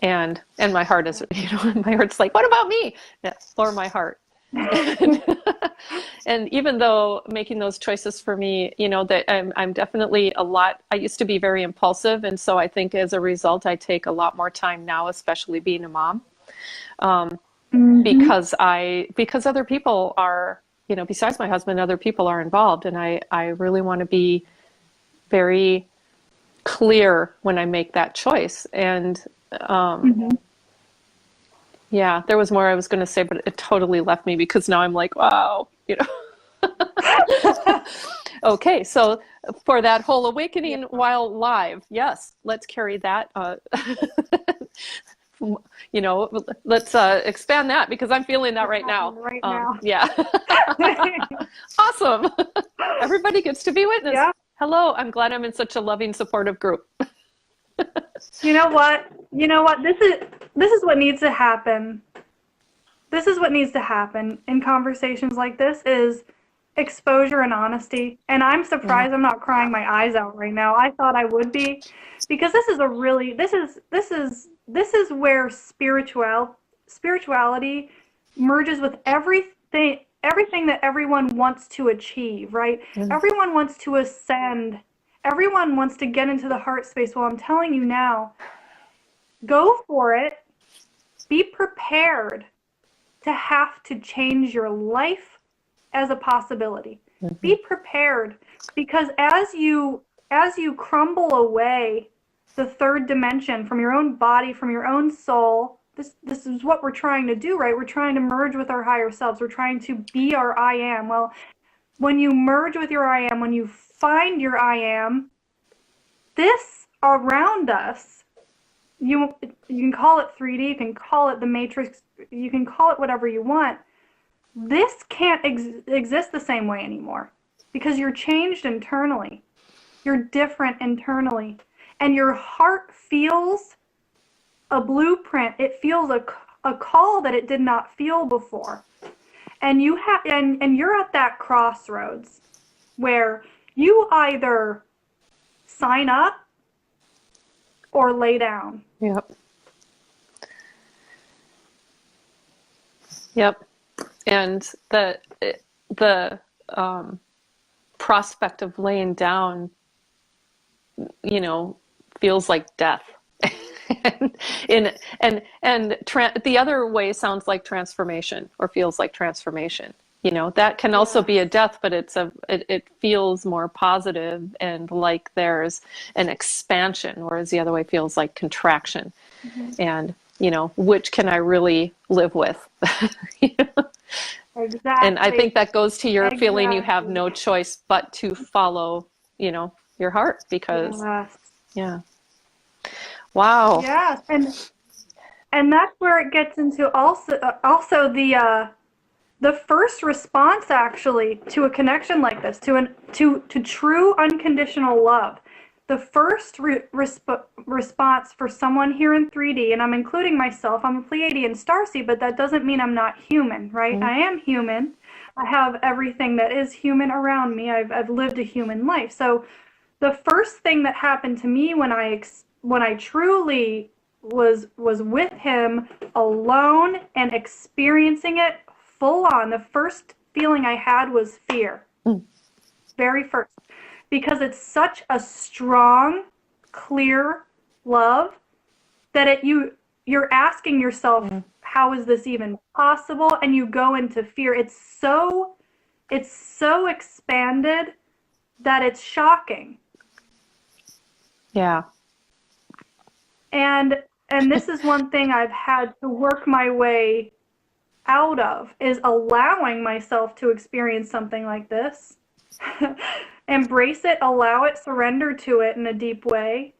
And my heart is, my heart's like, what about me? Yeah, or my heart. And even though making those choices for me, that I'm definitely I used to be very impulsive. And so I think as a result, I take a lot more time now, especially being a mom, because other people are, besides my husband, other people are involved. And I really want to be very clear when I make that choice. And, yeah, there was more I was going to say, but it totally left me because now I'm like, wow, Okay, so for that whole awakening while live, yes, let's carry that. Let's expand that because I'm feeling that right now. Right now. Yeah. Awesome. Everybody gets to be witness. Yeah. Hello, I'm glad I'm in such a loving, supportive group. You know what? This is what needs to happen. This is what needs to happen in conversations like this is exposure and honesty. And I'm surprised I'm not crying my eyes out right now. I thought I would be, because this is where spirituality merges with everything that everyone wants to achieve, right? Everyone wants to ascend. Everyone wants to get into the heart space. Well, I'm telling you now, go for it. Be prepared to have to change your life as a possibility. Be prepared, because as you crumble away the third dimension from your own body, from your own soul, this is what we're trying to do, right? We're trying to merge with our higher selves. We're trying to be our I am. Well, when you merge with your I am, when you find your I am, this around us, you can call it 3D, you can call it the Matrix, you can call it whatever you want. This can't exist the same way anymore because you're changed internally. You're different internally. And your heart feels a blueprint. It feels a call that it did not feel before. And and you're at that crossroads where you either sign up or lay down. Yep. And the prospect of laying down, feels like death. and the other way sounds like transformation or feels like transformation. That can also be a death, but it feels more positive and like there's an expansion, whereas the other way feels like contraction. And which can I really live with? Exactly. And I think that goes to your feeling you have no choice but to follow, your heart, because wow. Yes, and that's where it gets into also the first response actually to a connection like this, to true unconditional love. The first response for someone here in 3D, and I'm including myself, I'm a Pleiadian starseed, but that doesn't mean I'm not human, right? I am human. I have everything that is human around me. I've lived a human life. So the first thing that happened to me when I truly was with him alone and experiencing it full on, the first feeling I had was fear. Very first. Because it's such a strong, clear love that you're asking yourself, how is this even possible? And you go into fear. It's so expanded that it's shocking. Yeah. And this is one thing I've had to work my way out of, is allowing myself to experience something like this. Embrace it, allow it, surrender to it in a deep way.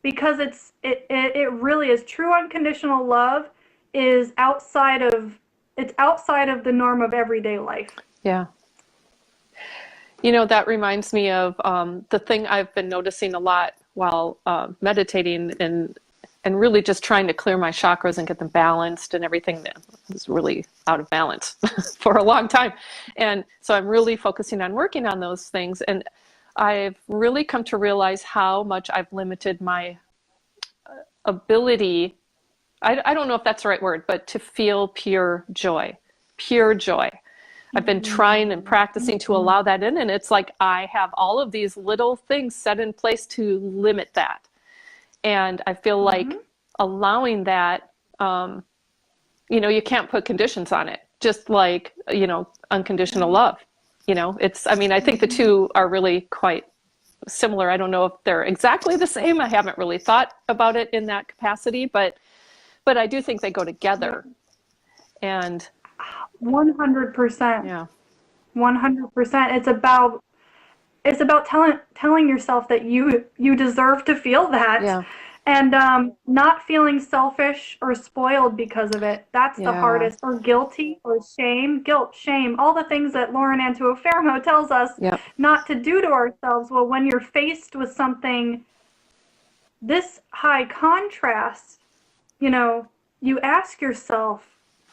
Because it really is. True unconditional love is outside of the norm of everyday life. Yeah. You know, that reminds me of the thing I've been noticing a lot while meditating and really just trying to clear my chakras and get them balanced and everything that was really out of balance for a long time. And so I'm really focusing on working on those things. And I've really come to realize how much I've limited my ability, I don't know if that's the right word, but to feel pure joy, pure joy. I've been trying and practicing to allow that in, and it's like I have all of these little things set in place to limit that. And I feel like allowing that, you know, you can't put conditions on it, just like, you know, unconditional love. You know, I mean, I think the two are really quite similar. I don't know if they're exactly the same. I haven't really thought about it in that capacity, but I do think they go together. And 100%. yeah. 100%. It's about telling yourself that you deserve to feel that. Yeah. And not feeling selfish or spoiled because of it. That's the hardest. Or guilty or shame. Guilt, shame, all the things that Lauren Antuofermo tells us not to do to ourselves. Well, when you're faced with something this high contrast, you know, you ask yourself,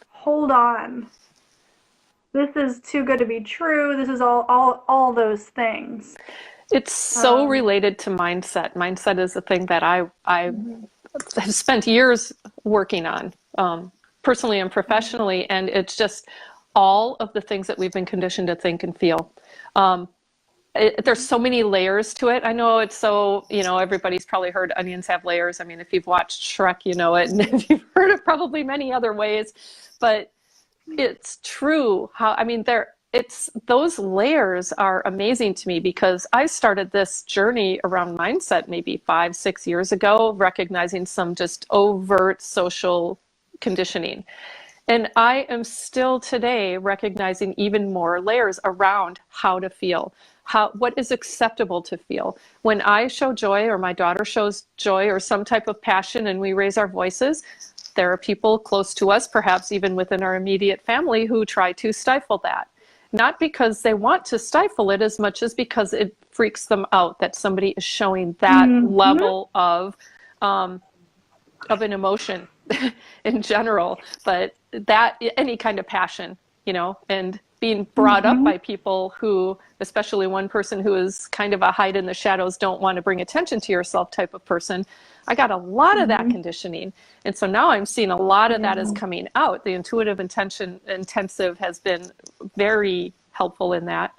hold on. This is too good to be true. This is all those things. It's so related to mindset. Mindset is a thing that I have spent years working on, personally and professionally, and it's just all of the things that we've been conditioned to think and feel. There's so many layers to it. I know it's so, you know, everybody's probably heard onions have layers. I mean, if you've watched Shrek, you know it, and if you've heard it probably many other ways, but it's true how, I mean, those layers are amazing to me, because I started this journey around mindset maybe 5-6 years ago, recognizing some just overt social conditioning. And I am still today recognizing even more layers around how to feel, what is acceptable to feel. When I show joy, or my daughter shows joy or some type of passion, and we raise our voices, there are people close to us, perhaps even within our immediate family, who try to stifle that. Not because they want to stifle it as much as because it freaks them out that somebody is showing that level of an emotion in general, but that any kind of passion, you know, and being brought up by people who, especially one person who is kind of a hide in the shadows, don't want to bring attention to yourself type of person. I got a lot of that conditioning. And so now I'm seeing a lot of that is coming out. The intuitive intensive has been very helpful in that,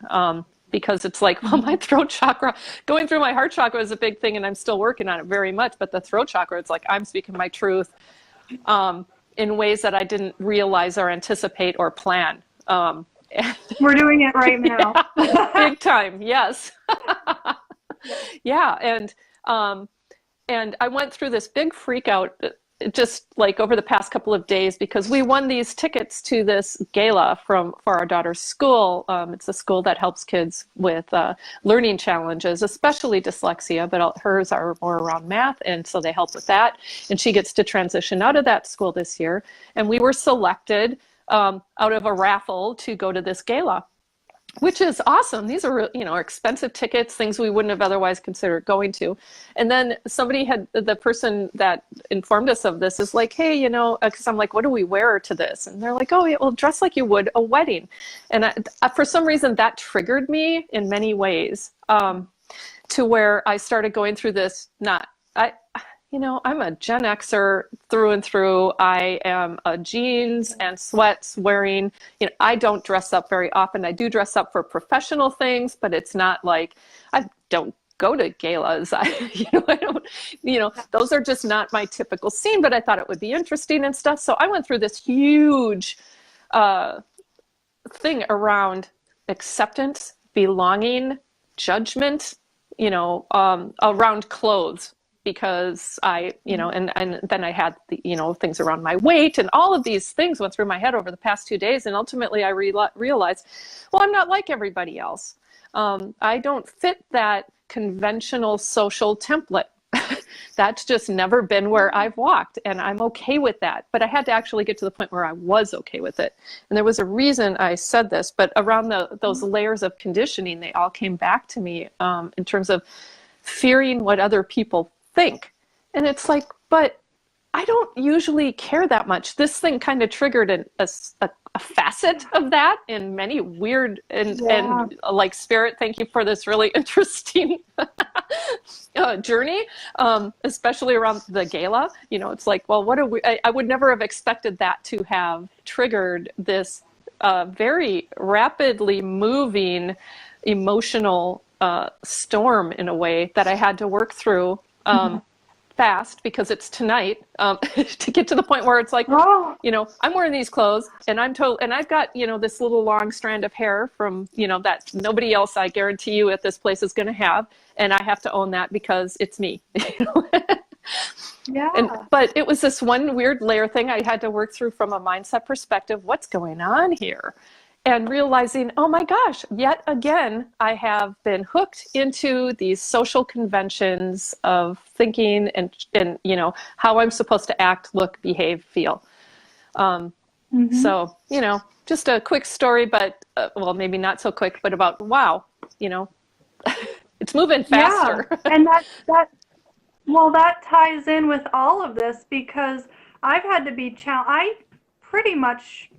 because it's like, well, my throat chakra, going through my heart chakra is a big thing, and I'm still working on it very much. But the throat chakra, it's like I'm speaking my truth in ways that I didn't realize or anticipate or plan. We're doing it right now. Big time, yes. Yeah, and I went through this big freak out just like over the past couple of days, because we won these tickets to this gala for our daughter's school. It's a school that helps kids with learning challenges, especially dyslexia, but hers are more around math, and so they help with that. And she gets to transition out of that school this year. And we were selected out of a raffle to go to this gala, which is awesome. These are, you know, expensive tickets, things we wouldn't have otherwise considered going to. And then the person that informed us of this is like, hey, you know, because I'm like, what do we wear to this? And they're like, oh, yeah, well, dress like you would a wedding. And for some reason that triggered me in many ways, to where I started going through this, you know, I'm a Gen Xer through and through. I am a jeans and sweats wearing, you know, I don't dress up very often. I do dress up for professional things, but it's not like, I don't go to galas. I don't, those are just not my typical scene, but I thought it would be interesting and stuff. So I went through this huge thing around acceptance, belonging, judgment, around clothes, because I, and then I had the, things around my weight, and all of these things went through my head over the past 2 days. And ultimately I realized, well, I'm not like everybody else. I don't fit that conventional social template. That's just never been where I've walked, and I'm okay with that. But I had to actually get to the point where I was okay with it. And there was a reason I said this, but around those layers of conditioning, they all came back to me in terms of fearing what other people think. And it's like, but I don't usually care that much. This thing kind of triggered a facet of that in many weird and like, Spirit, thank you for this really interesting journey, especially around the gala. It's like, well, I would never have expected that to have triggered this very rapidly moving emotional storm, in a way, that I had to work through fast, because it's tonight, to get to the point where it's like, I'm wearing these clothes, and and I've got, this little long strand of hair from, that nobody else, I guarantee you, at this place is going to have. And I have to own that because it's me. Yeah. But it was this one weird layer thing I had to work through from a mindset perspective. What's going on here? And realizing, oh my gosh, yet again, I have been hooked into these social conventions of thinking and how I'm supposed to act, look, behave, feel. So, just a quick story, but well, maybe not so quick, but about, wow, it's moving faster. Yeah. And that ties in with all of this, because I've had to be challenged. I pretty much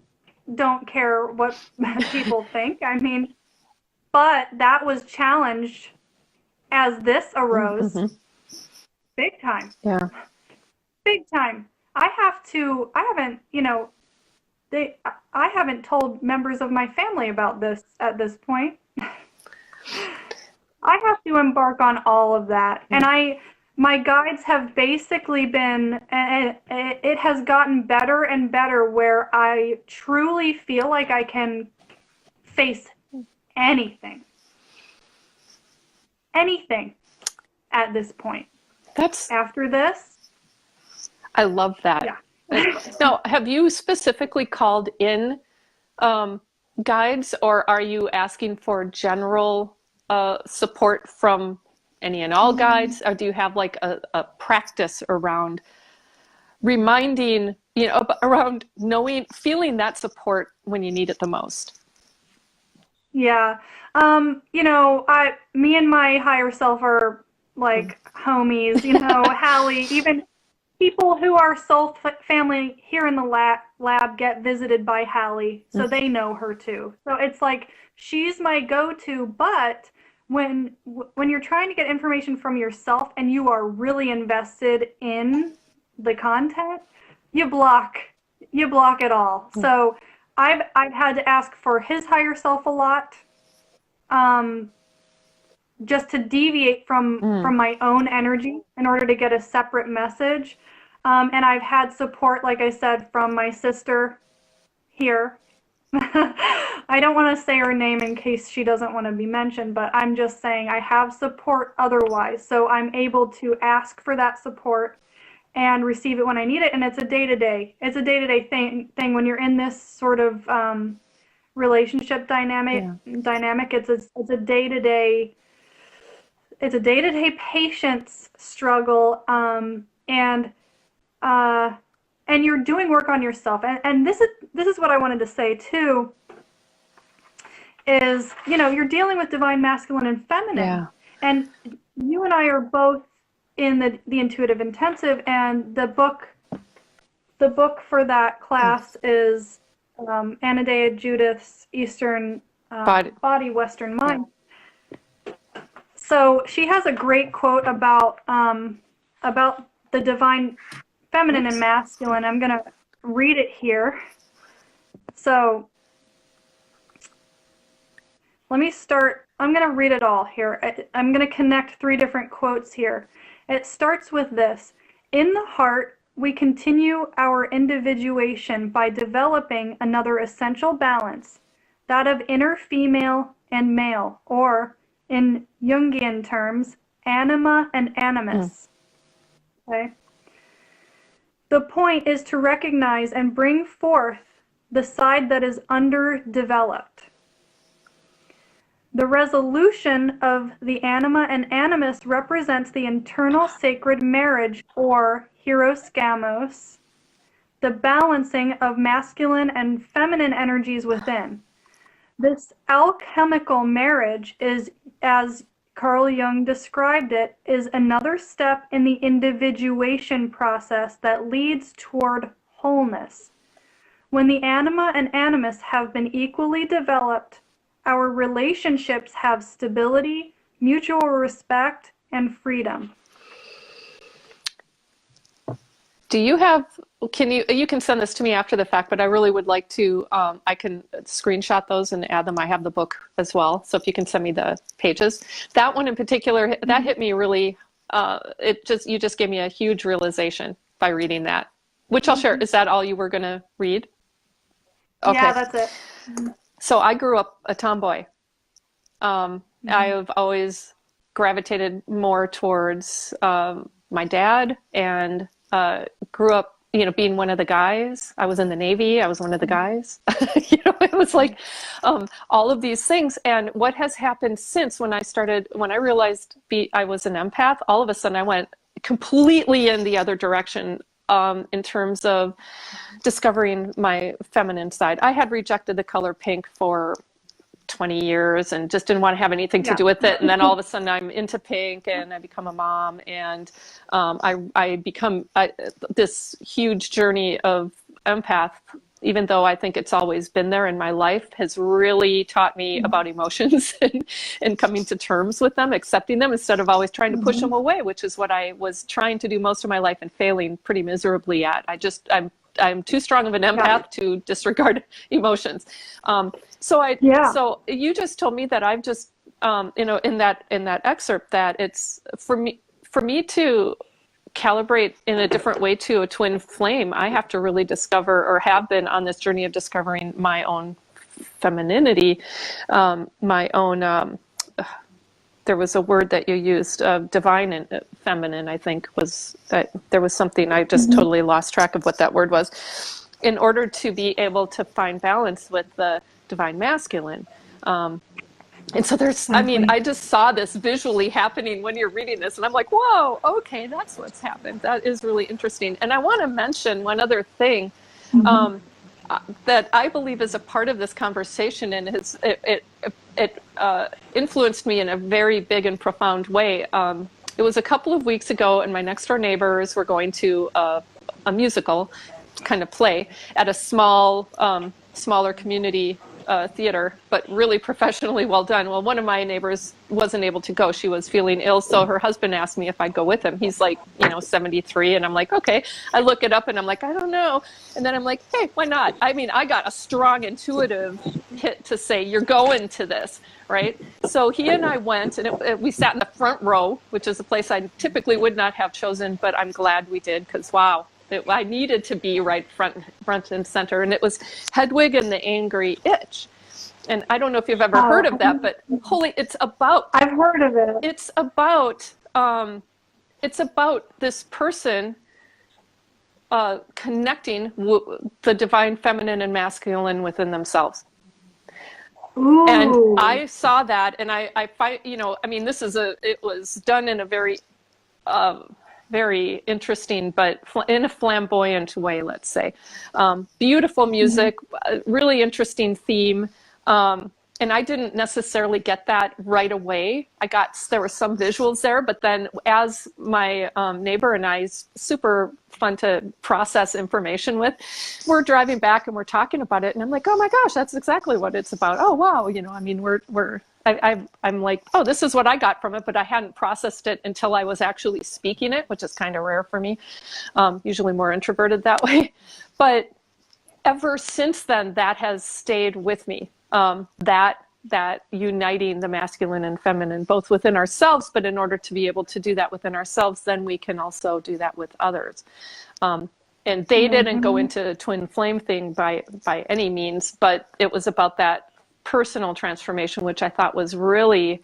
don't care what people think. I mean, but that was challenged as this arose. Big time. Yeah. Big time. I haven't told members of my family about this at this point. I have to embark on all of that. And my guides have basically been, and it has gotten better and better, where I truly feel like I can face anything at this point. After this. I love that. Yeah. Now, have you specifically called in guides, or are you asking for general support from any and all guides? Or do you have like a practice around reminding, around feeling that support when you need it the most? Yeah. Me and my higher self are like homies, Hallie, even people who are soul family here in the lab get visited by Hallie, so they know her too. So it's like, she's my go-to. But when you're trying to get information from yourself and you are really invested in the content, you block it all. So I've had to ask for his higher self a lot, just to deviate from my own energy in order to get a separate message. And I've had support, like I said, from my sister here. I don't want to say her name in case she doesn't want to be mentioned, but I'm just saying I have support otherwise. So I'm able to ask for that support and receive it when I need it. And it's a day-to-day. It's a day-to-day thing when you're in this sort of relationship dynamic. It's a day-to-day. It's a day-to-day patience struggle, and you're doing work on yourself. And this is what I wanted to say too. Is, you're dealing with divine masculine and feminine, and you and I are both in the intuitive intensive, and the book for that class is Anadea Judith's Eastern Body, Western Mind. So she has a great quote about the divine feminine and masculine. I'm going to read it here. So let me start I'm going to read it all here. I'm going to connect three different quotes here. It starts with this. In the heart, we continue our individuation by developing another essential balance, that of inner female and male, or in Jungian terms, anima and Mm. animus. Okay? The point is to recognize and bring forth the side that is underdeveloped. The resolution of the anima and animus represents the internal sacred marriage, or hieroskamos, the balancing of masculine and feminine energies within. This alchemical marriage is, as Carl Jung described it, is another step in the individuation process that leads toward wholeness. When the anima and animus have been equally developed, our relationships have stability, mutual respect, and freedom. Do you have, you can send this to me after the fact, but I really would like to, I can screenshot those and add them. I have the book as well. So if you can send me the pages. That one in particular, that hit me really, you just gave me a huge realization by reading that, which I'll share. Is that all you were going to read? Okay. Yeah, that's it. So I grew up a tomboy. I have always gravitated more towards my dad, and grew up, being one of the guys. I was in the Navy. I was one of the guys. It was like all of these things. And what has happened since when I realized I was an empath, all of a sudden I went completely in the other direction. In terms of discovering my feminine side. I had rejected the color pink for 20 years and just didn't want to have anything to do with it. And then all of a sudden I'm into pink and I become a mom, and I become this huge journey of empath, even though I think it's always been there in my life, has really taught me about emotions and coming to terms with them, accepting them instead of always trying to push them away, which is what I was trying to do most of my life and failing pretty miserably at. I'm too strong of an empath to disregard emotions. So you just told me that I've just, in that excerpt, that it's for me to calibrate in a different way to a twin flame. I have to really discover, or have been on this journey of discovering my own femininity, my own, there was a word that you used, divine and feminine, I think was, there was something, I just totally lost track of what that word was, in order to be able to find balance with the divine masculine. And so I just saw this visually happening when you're reading this, and I'm like, whoa, okay, that's what's happened. That is really interesting. And I want to mention one other thing that I believe is a part of this conversation, and it influenced me in a very big and profound way. It was a couple of weeks ago, and my next door neighbors were going to a musical kind of play at a smaller community theater, but really professionally well done. Well, one of my neighbors wasn't able to go. She was feeling ill, so her husband asked me if I'd go with him. He's like, 73, and I'm like, okay. I look it up, and I'm like, I don't know. And then I'm like, hey, why not? I mean, I got a strong intuitive hit to say, you're going to this, right? So he and I went, and we sat in the front row, which is a place I typically would not have chosen, but I'm glad we did, because wow. I needed to be right front and center, and it was Hedwig and the Angry Itch. And I don't know if you've ever heard of that, but it's about. I've heard of it. It's about this person connecting the divine feminine and masculine within themselves. Ooh. And I saw that, and I find, it was done in a very very interesting, but in a flamboyant way, let's say. Beautiful music, really interesting theme. And I didn't necessarily get that right away. There were some visuals there, but then as my neighbor and I, super fun to process information with, we're driving back and we're talking about it, and I'm like, oh my gosh, that's exactly what it's about. Oh wow, I'm like, oh, this is what I got from it, but I hadn't processed it until I was actually speaking it, which is kind of rare for me. Usually more introverted that way. But ever since then, that has stayed with me. That that uniting the masculine and feminine, both within ourselves, but in order to be able to do that within ourselves, then we can also do that with others. And they didn't go into a twin flame thing by any means, but it was about that personal transformation, which I thought was really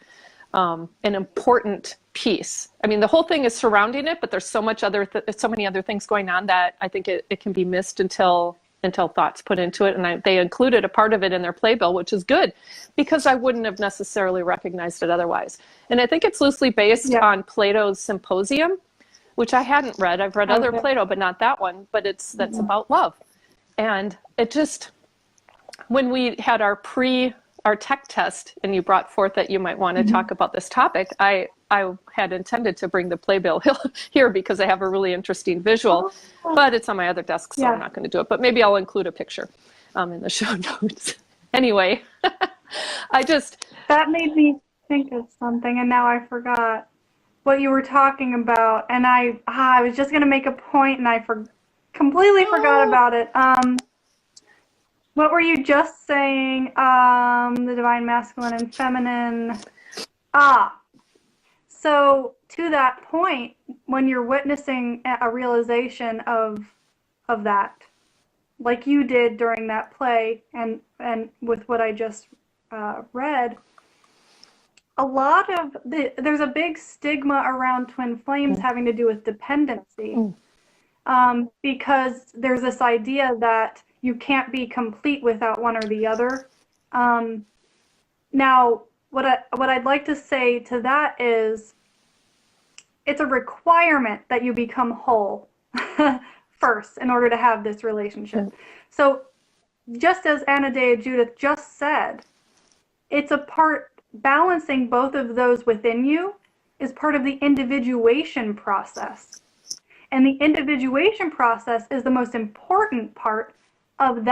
an important piece. I mean, the whole thing is surrounding it, but there's so much so many other things going on that I think it can be missed until thought's put into it. And they included a part of it in their playbill, which is good because I wouldn't have necessarily recognized it otherwise. And I think it's loosely based on Plato's Symposium, which I hadn't read. I've read other Plato, but not that one. But that's about love. And it just, when we had our tech test and you brought forth that you might want to talk about this topic, I had intended to bring the playbill here because I have a really interesting visual, but it's on my other desk, so I'm not going to do it. But maybe I'll include a picture in the show notes. Anyway, That made me think of something, and now I forgot what you were talking about. And I was just going to make a point, and I completely forgot about it. What were you just saying? The divine masculine and feminine. So to that point, when you're witnessing a realization of that, like you did during that play, and with what I just read, there's a big stigma around twin flames having to do with dependency, because there's this idea that you can't be complete without one or the other. Now, what I'd like to say to that is, it's a requirement that you become whole first in order to have this relationship. So just as Anna Dea Judith just said, it's a part, balancing both of those within you is part of the individuation process. And the individuation process is the most important part of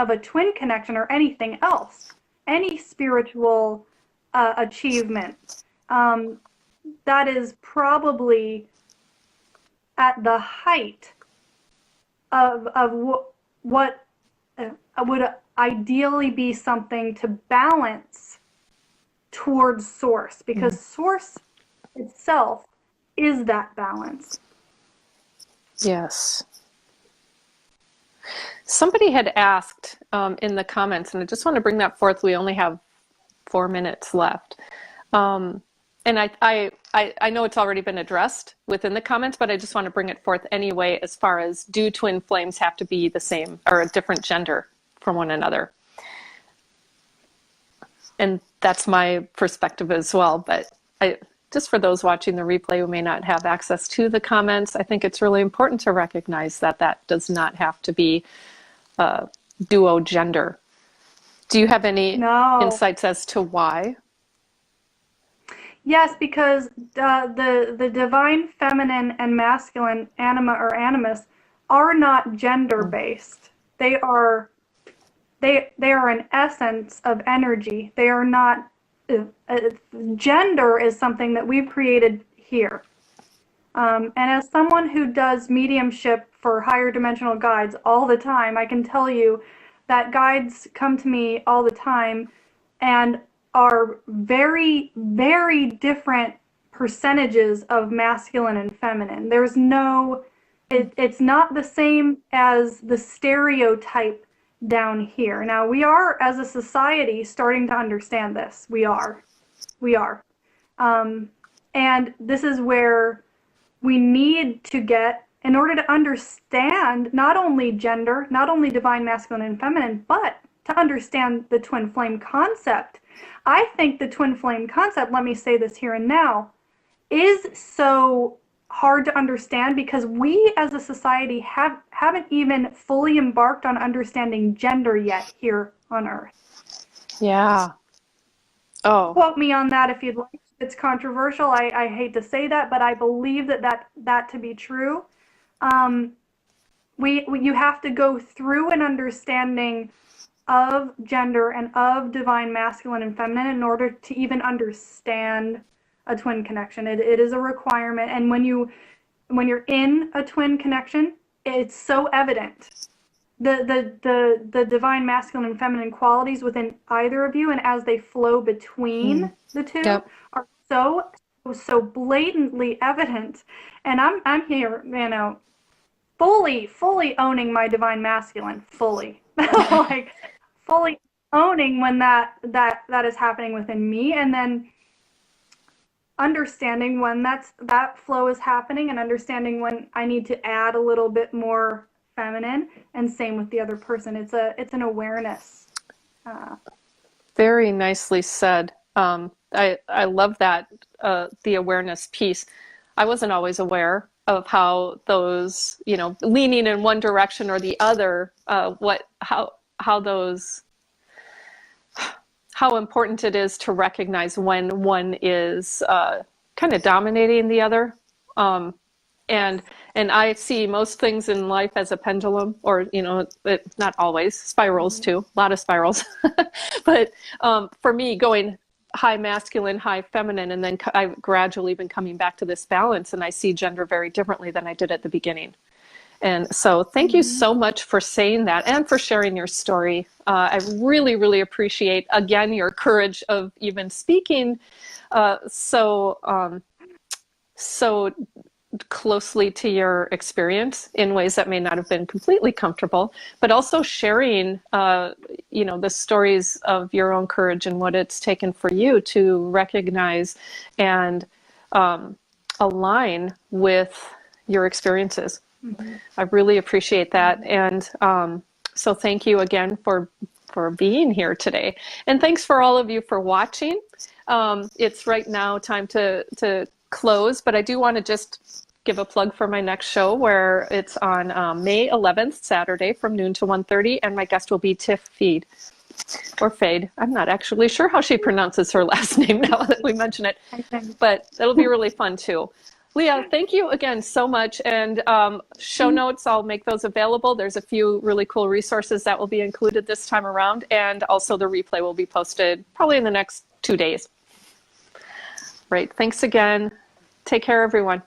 a twin connection or anything else, any spiritual achievement. That is probably at the height of what would ideally be something to balance towards source, because source itself is that balance. Yes. Somebody had asked in the comments, and I just want to bring that forth. We only have 4 minutes left. And I know it's already been addressed within the comments, but I just want to bring it forth anyway, as far as, do twin flames have to be the same or a different gender from one another? And that's my perspective as well. But just for those watching the replay who may not have access to the comments, I think it's really important to recognize that does not have to be duo gender. Do you have any insights as to why? Yes, because the divine feminine and masculine anima or animus are not gender-based. They are an essence of energy. They are not, gender is something that we've created here. And as someone who does mediumship for higher dimensional guides all the time, I can tell you that guides come to me all the time and are very, very different percentages of masculine and feminine. There's no, it's not the same as the stereotype down here. Now, we are, as a society, starting to understand this. We are. And this is where we need to get, in order to understand not only gender, not only divine masculine and feminine, but to understand the twin flame concept. I think the twin flame concept, let me say this here and now, is so hard to understand because we as a society haven't even fully embarked on understanding gender yet here on Earth. Yeah. Oh. Quote me on that if you'd like. It's controversial. I hate to say that, but I believe that to be true. You have to go through an understanding of gender and of divine masculine and feminine in order to even understand a twin connection. It is a requirement, and when you're in a twin connection, it's so evident the divine masculine and feminine qualities within either of you, and as they flow between the two, Yep. are so blatantly evident. And I'm here, fully owning my divine masculine, fully. Like fully owning when that is happening within me, and then understanding when that flow is happening, and understanding when I need to add a little bit more feminine, and same with the other person. It's an awareness. Very nicely said. I love that, the awareness piece. I wasn't always aware of how those, leaning in one direction or the other, how those, how important it is to recognize when one is kind of dominating the other. And I see most things in life as a pendulum, or not always, spirals too, a lot of spirals. But for me, going high masculine, high feminine, and then I've gradually been coming back to this balance, and I see gender very differently than I did at the beginning. And so thank you so much for saying that and for sharing your story. I really, really appreciate, again, your courage of even speaking so closely to your experience in ways that may not have been completely comfortable, but also sharing, the stories of your own courage and what it's taken for you to recognize and align with your experiences. I really appreciate that. And so thank you again for being here today. And thanks for all of you for watching. It's right now time to close, but I do want to just give a plug for my next show, where it's on May 11th, Saturday, from noon to 1:30, and my guest will be Tiff Feed, or Fade. I'm not actually sure how she pronounces her last name now that we mention it, but it'll be really fun too. Leah, thank you again so much. And show notes, I'll make those available. There's a few really cool resources that will be included this time around, and also the replay will be posted probably in the next 2 days. Right. Thanks again. Take care, everyone.